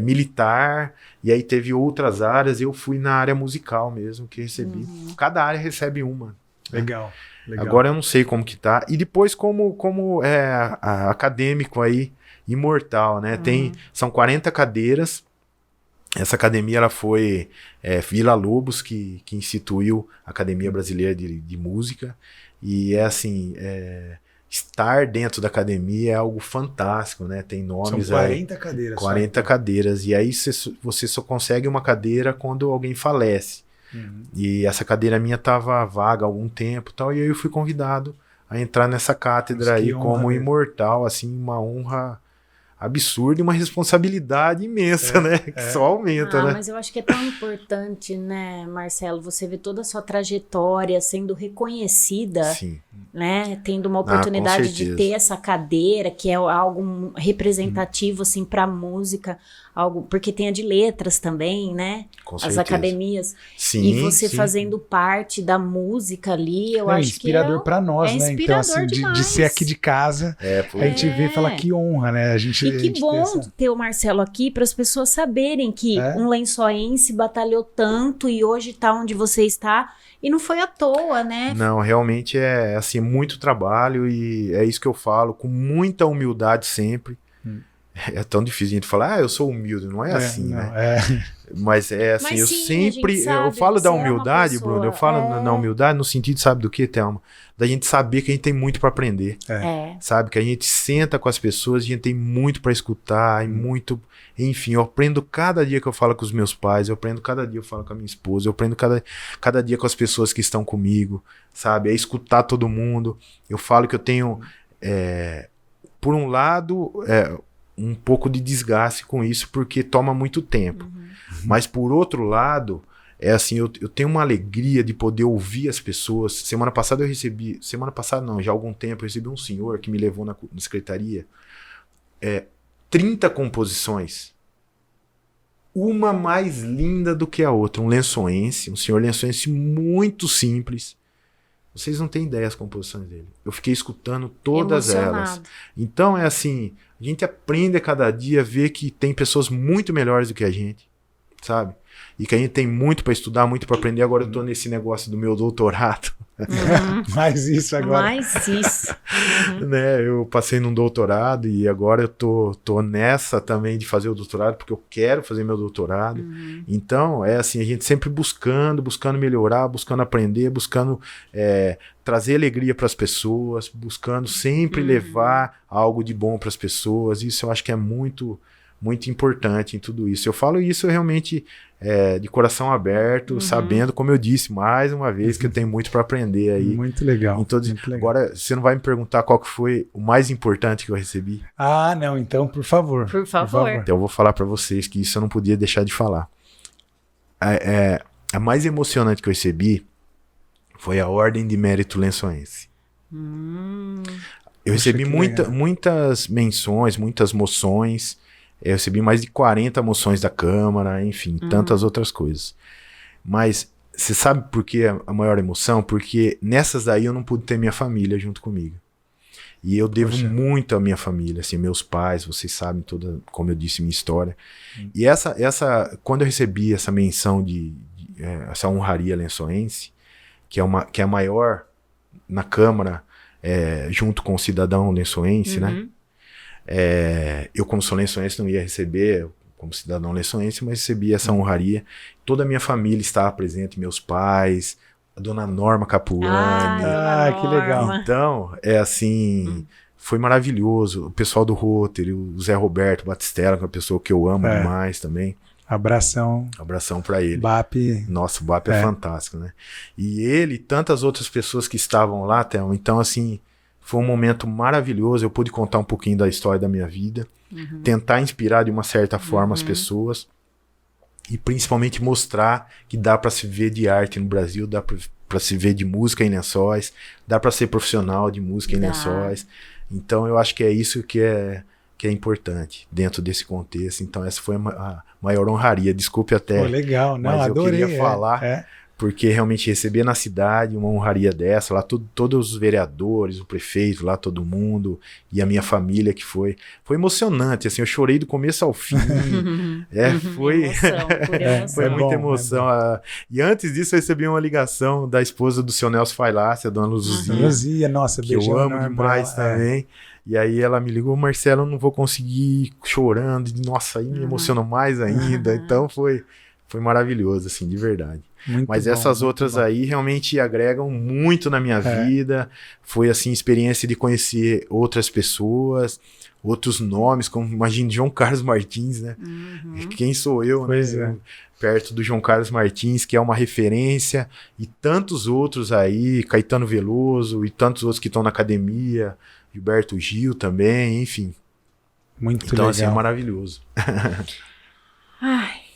militar, e aí teve outras áreas, eu fui na área musical mesmo, que recebi. Cada área recebe uma. Legal. Agora eu não sei como que tá. E depois como acadêmico aí, imortal, né? São 40 cadeiras. Essa academia ela foi Vila Lobos que instituiu a Academia Brasileira de Música, e assim, estar dentro da academia é algo fantástico, né? Tem nomes. São 40 cadeiras. 40 cadeiras, e aí você só consegue uma cadeira quando alguém falece. E essa cadeira minha estava vaga há algum tempo, tal, e aí eu fui convidado a entrar nessa cátedra aí como imortal, assim, uma honra absurdo e uma responsabilidade imensa, né? Que só aumenta, né? Mas eu acho que é tão importante, né, Marcelo, você ver toda a sua trajetória sendo reconhecida, Sim. Né? Tendo uma oportunidade de ter essa cadeira, que é algo representativo, assim, para música, algo, porque tem a de letras também, né? Com As certeza. academias. Sim, e você sim. fazendo parte da música ali, eu acho inspirador que para nós, né? Então, assim, de ser aqui de casa, a gente vê e fala que honra, né? E que bom ter o Marcelo aqui para as pessoas saberem que um lençoense batalhou tanto e hoje tá onde você está, e não foi à toa, né? Não, realmente é assim, muito trabalho, e é isso que eu falo, com muita humildade sempre. É tão difícil a gente falar, eu sou humilde, não é assim, não, né? Mas é assim, Mas eu sim, a sempre, gente sabe, eu falo você da é uma humildade, pessoa, Bruno, eu falo na humildade no sentido, sabe do que, Thelma? Da gente saber que a gente tem muito para aprender, sabe? Que a gente senta com as pessoas, a gente tem muito para escutar, e muito, enfim, eu aprendo cada dia que eu falo com os meus pais, eu aprendo cada dia que eu falo com a minha esposa, eu aprendo cada dia com as pessoas que estão comigo, sabe? É escutar todo mundo. Eu falo que eu tenho, por um lado, um pouco de desgaste com isso, porque toma muito tempo. Mas por outro lado, é assim, eu tenho uma alegria de poder ouvir as pessoas. Semana passada já há algum tempo, eu recebi um senhor que me levou na secretaria, 30 composições, uma mais linda do que a outra, um senhor lençoense muito simples. Vocês não têm ideia das composições dele. Eu fiquei escutando todas elas. Então é assim, a gente aprende a cada dia a ver que tem pessoas muito melhores do que a gente, sabe? E que a gente tem muito para estudar, muito para aprender. Agora eu tô nesse negócio do meu doutorado. Mais isso agora. Mais isso. Né? Eu passei num doutorado e agora eu tô nessa também de fazer o doutorado, porque eu quero fazer meu doutorado. Então, é assim, a gente sempre buscando melhorar, buscando aprender, buscando trazer alegria para as pessoas, buscando sempre levar algo de bom para as pessoas. Isso eu acho que é muito, muito importante em tudo isso. Eu falo isso realmente de coração aberto, sabendo, como eu disse, mais uma vez, que eu tenho muito para aprender aí. Muito legal. Muito legal. Agora, você não vai me perguntar qual que foi o mais importante que eu recebi? Ah, não, então, por favor. Por favor. Então eu vou falar para vocês que isso eu não podia deixar de falar. A mais emocionante que eu recebi foi a Ordem de Mérito Lençoense. Eu recebi muitas menções, muitas moções. Eu recebi mais de 40 moções da Câmara, enfim, tantas outras coisas. Mas você sabe por que a maior emoção? Porque nessas daí eu não pude ter minha família junto comigo. E eu devo muito à minha família, assim, meus pais, vocês sabem toda, como eu disse, minha história. E quando eu recebi essa menção essa honraria lençoense, que é a maior na Câmara, junto com o cidadão lençoense, né? Eu, como sou lençoense, não ia receber como cidadão lençoense, mas recebi essa honraria. Toda a minha família estava presente, meus pais, a dona Norma Capuani. Que legal. Então, assim, foi maravilhoso. O pessoal do Rotary, o Zé Roberto Batistella, que é uma pessoa que eu amo demais também. Abração pra ele. BAP. Nossa, o BAP é fantástico, né? E ele e tantas outras pessoas que estavam lá, Thelma. Então, assim, foi um momento maravilhoso. Eu pude contar um pouquinho da história da minha vida, tentar inspirar de uma certa forma as pessoas e principalmente mostrar que dá para se ver de arte no Brasil, dá para se ver de música em Lençóis, dá para ser profissional de música em Lençóis. Então eu acho que é isso que é importante dentro desse contexto. Então essa foi a maior honraria. Desculpe até, legal, não, mas adorei, eu queria falar. Porque realmente receber na cidade uma honraria dessa, lá todos os vereadores, o prefeito, lá todo mundo, e a minha família que foi emocionante, assim, eu chorei do começo ao fim, foi Emoção. Foi muita emoção. E antes disso eu recebi uma ligação da esposa do seu Nelson Failácia, a dona Luzia, nossa, que eu amo demais também. E aí ela me ligou, Marcelo, eu não vou conseguir, chorando, nossa, aí me emocionou mais ainda, então foi maravilhoso, assim, de verdade. Mas essas outras aí realmente agregam muito na minha vida. Foi, assim, experiência de conhecer outras pessoas, outros nomes, como, imagine, João Carlos Martins, né? Quem sou eu, né? Perto do João Carlos Martins, que é uma referência, e tantos outros aí, Caetano Veloso, e tantos outros que estão na academia, Gilberto Gil também, enfim. Muito então, legal. assim, é maravilhoso. Ai.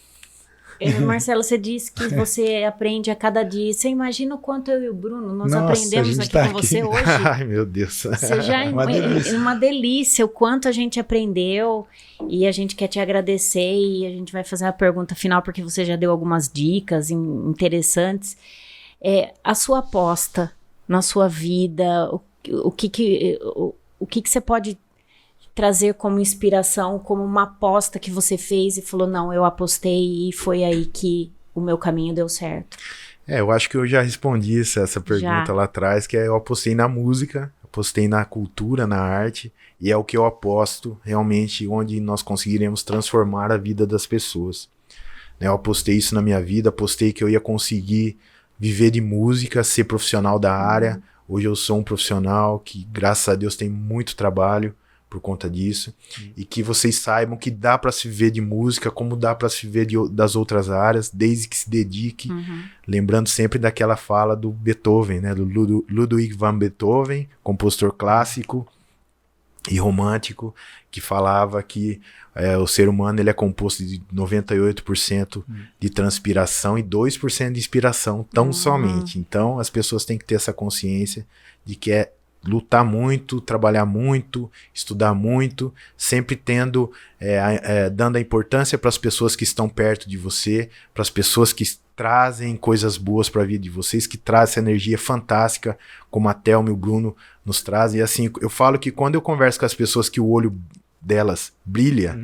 Marcelo, você disse que você aprende a cada dia. Você imagina o quanto eu e o Bruno nós aprendemos aqui com você hoje? Ai, meu Deus. Você já uma delícia o quanto a gente aprendeu, e a gente quer te agradecer, e a gente vai fazer a pergunta final porque você já deu algumas dicas interessantes. A sua aposta na sua vida, o que você pode trazer como inspiração, como uma aposta que você fez e falou, não, eu apostei e foi aí que o meu caminho deu certo? Eu acho que eu já respondi essa pergunta lá atrás, que eu apostei na música, apostei na cultura, na arte, e é o que eu aposto realmente onde nós conseguiremos transformar a vida das pessoas. né? Eu apostei isso na minha vida, apostei que eu ia conseguir viver de música, ser profissional da área. Hoje eu sou um profissional que, graças a Deus, tem muito trabalho por conta disso. E que vocês saibam que dá para se viver de música, como dá para se viver das outras áreas, desde que se dedique. Lembrando sempre daquela fala do Beethoven, né? Do Ludwig van Beethoven, compositor clássico e romântico, que falava que o ser humano ele é composto de 98% de transpiração e 2% de inspiração, tão somente. Então as pessoas têm que ter essa consciência de que é lutar muito, trabalhar muito, estudar muito, sempre tendo, dando a importância para as pessoas que estão perto de você, para as pessoas que trazem coisas boas para a vida de vocês, que trazem essa energia fantástica, como a Thelma e o Bruno nos trazem. E assim, eu falo que quando eu converso com as pessoas que o olho delas brilha,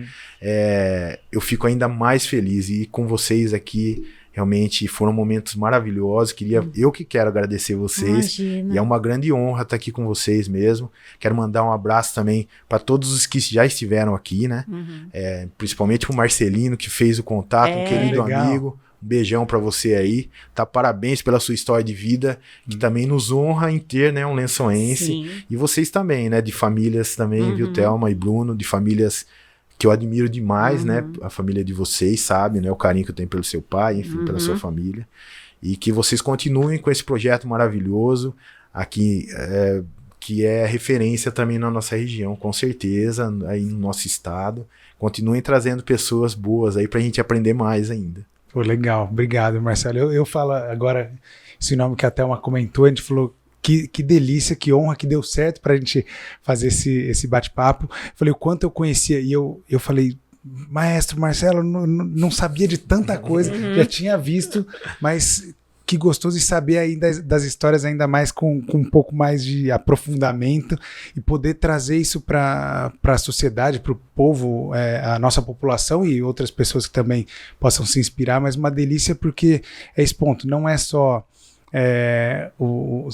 eu fico ainda mais feliz. E com vocês aqui, realmente foram momentos maravilhosos. Eu que quero agradecer vocês. Imagina. E é uma grande honra estar aqui com vocês mesmo. Quero mandar um abraço também para todos os que já estiveram aqui, né? Principalmente pro Marcelino, que fez o contato, um querido amigo. Um beijão pra você aí, tá? Parabéns pela sua história de vida, que também nos honra em ter, né, um lençoense. Sim. E vocês também, né, de famílias também, viu, Thelma e Bruno, de famílias que eu admiro demais, né, a família de vocês, sabe, né, o carinho que eu tenho pelo seu pai, enfim, pela sua família. E que vocês continuem com esse projeto maravilhoso aqui, que é referência também na nossa região, com certeza, aí no nosso estado. Continuem trazendo pessoas boas aí pra gente aprender mais ainda. Pô, legal, obrigado, Marcelo. Eu falo agora, esse nome que a Thelma comentou, a gente falou que delícia, que honra, que deu certo pra gente fazer esse bate-papo. Falei o quanto eu conhecia, e eu falei, maestro Marcelo, não sabia de tanta coisa, já tinha visto, mas que gostoso de saber aí das histórias ainda mais com um pouco mais de aprofundamento e poder trazer isso para a sociedade, para o povo, a nossa população e outras pessoas que também possam se inspirar, mas uma delícia porque é esse ponto, não é só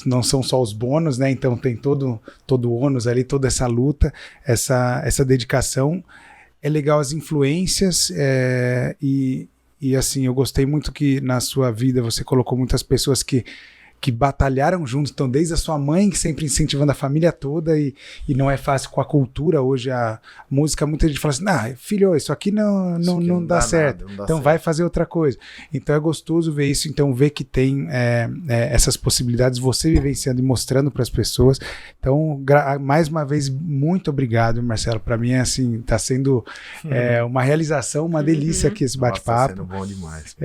não são só os bônus, né? Então tem todo o ônus ali, toda essa luta, essa dedicação. É legal as influências e assim, eu gostei muito que na sua vida você colocou muitas pessoas que batalharam juntos, então desde a sua mãe, que sempre incentivando a família toda, e não é fácil com a cultura hoje, a música, muita gente fala assim, filho, isso aqui não dá certo, então vai fazer outra coisa. Então é gostoso ver isso, então ver que tem essas possibilidades, você vivenciando e mostrando para as pessoas. Então, mais uma vez, muito obrigado, Marcelo, para mim, assim, tá sendo uma realização, uma delícia aqui esse bate-papo. Tá sendo bom demais.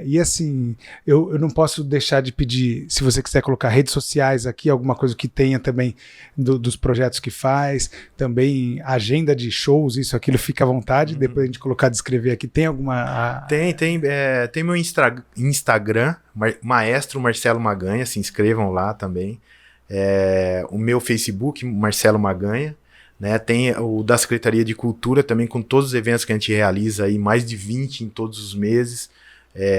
E assim, eu não posso deixar de pedir, se você quiser colocar redes sociais aqui, alguma coisa que tenha também dos projetos que faz, também agenda de shows, isso, aquilo, fica à vontade, depois a gente colocar, descrever aqui, tem alguma... Tem meu Instagram, Maestro Marcelo Maganha, se inscrevam lá também, o meu Facebook, Marcelo Maganha, né? Tem o da Secretaria de Cultura também, com todos os eventos que a gente realiza aí, mais de 20 em todos os meses,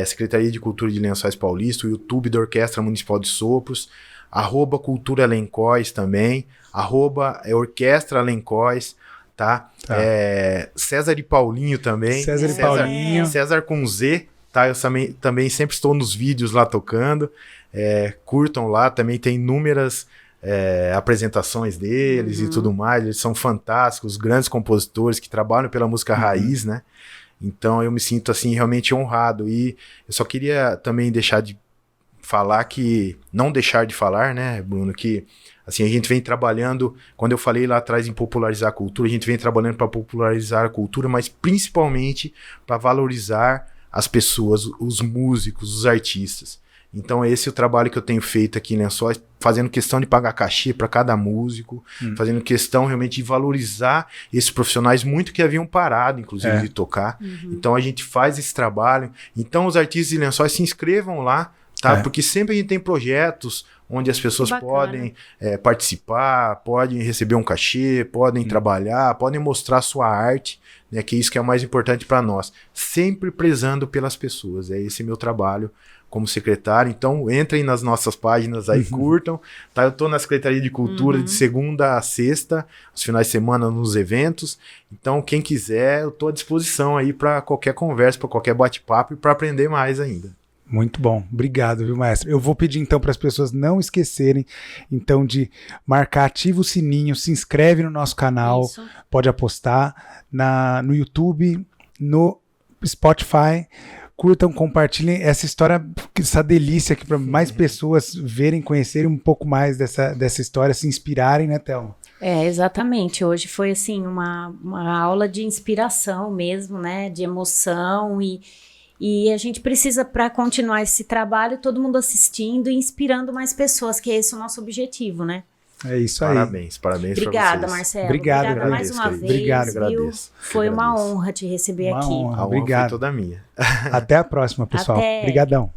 Secretaria de Cultura de Lençóis Paulista, o YouTube da Orquestra Municipal de Sopros, @Cultura Lencóis também, @Orquestra Lencóis, tá? César e Paulinho também. César com Z, tá? Eu também sempre estou nos vídeos lá tocando, curtam lá, também tem inúmeras apresentações deles e tudo mais, eles são fantásticos, grandes compositores que trabalham pela música raiz, né? Então eu me sinto assim realmente honrado, e eu só queria também não deixar de falar, né, Bruno, que assim, a gente vem trabalhando, quando eu falei lá atrás em popularizar a cultura, a gente vem trabalhando para popularizar a cultura, mas principalmente para valorizar as pessoas, os músicos, os artistas. Então esse é o trabalho que eu tenho feito aqui em Lençóis, fazendo questão de pagar cachê para cada músico, fazendo questão realmente de valorizar esses profissionais muito que haviam parado, inclusive, de tocar. Então a gente faz esse trabalho. Então os artistas de Lençóis se inscrevam lá, tá? Porque sempre a gente tem projetos onde as pessoas bacana. podem participar, podem receber um cachê, podem trabalhar, podem mostrar sua arte, né, que é isso que é o mais importante para nós. Sempre prezando pelas pessoas. É esse meu trabalho como secretário. Então, entrem nas nossas páginas aí, curtam. Tá? Eu estou na Secretaria de Cultura de segunda a sexta, os finais de semana nos eventos. Então, quem quiser, eu estou à disposição aí para qualquer conversa, para qualquer bate-papo e para aprender mais ainda. Muito bom, obrigado, viu, maestro? Eu vou pedir então para as pessoas não esquecerem então de marcar, ativa o sininho, se inscreve no nosso canal, Isso. pode apostar no YouTube, no Spotify, curtam, compartilhem essa história, essa delícia aqui para mais pessoas verem, conhecerem um pouco mais dessa história, se inspirarem, né, Thelma? Exatamente. Hoje foi assim uma aula de inspiração mesmo, né? De emoção e a gente precisa, para continuar esse trabalho, todo mundo assistindo e inspirando mais pessoas, que é esse o nosso objetivo, né? É isso aí. Parabéns para vocês. Obrigada, Marcelo. Obrigado, Obrigada mais uma agradeço, vez. Obrigado, viu? agradeço. Foi uma Agradeço. honra te receber Uma aqui. honra. A honra Obrigado. foi toda minha. Até a próxima, pessoal. Até. Obrigadão.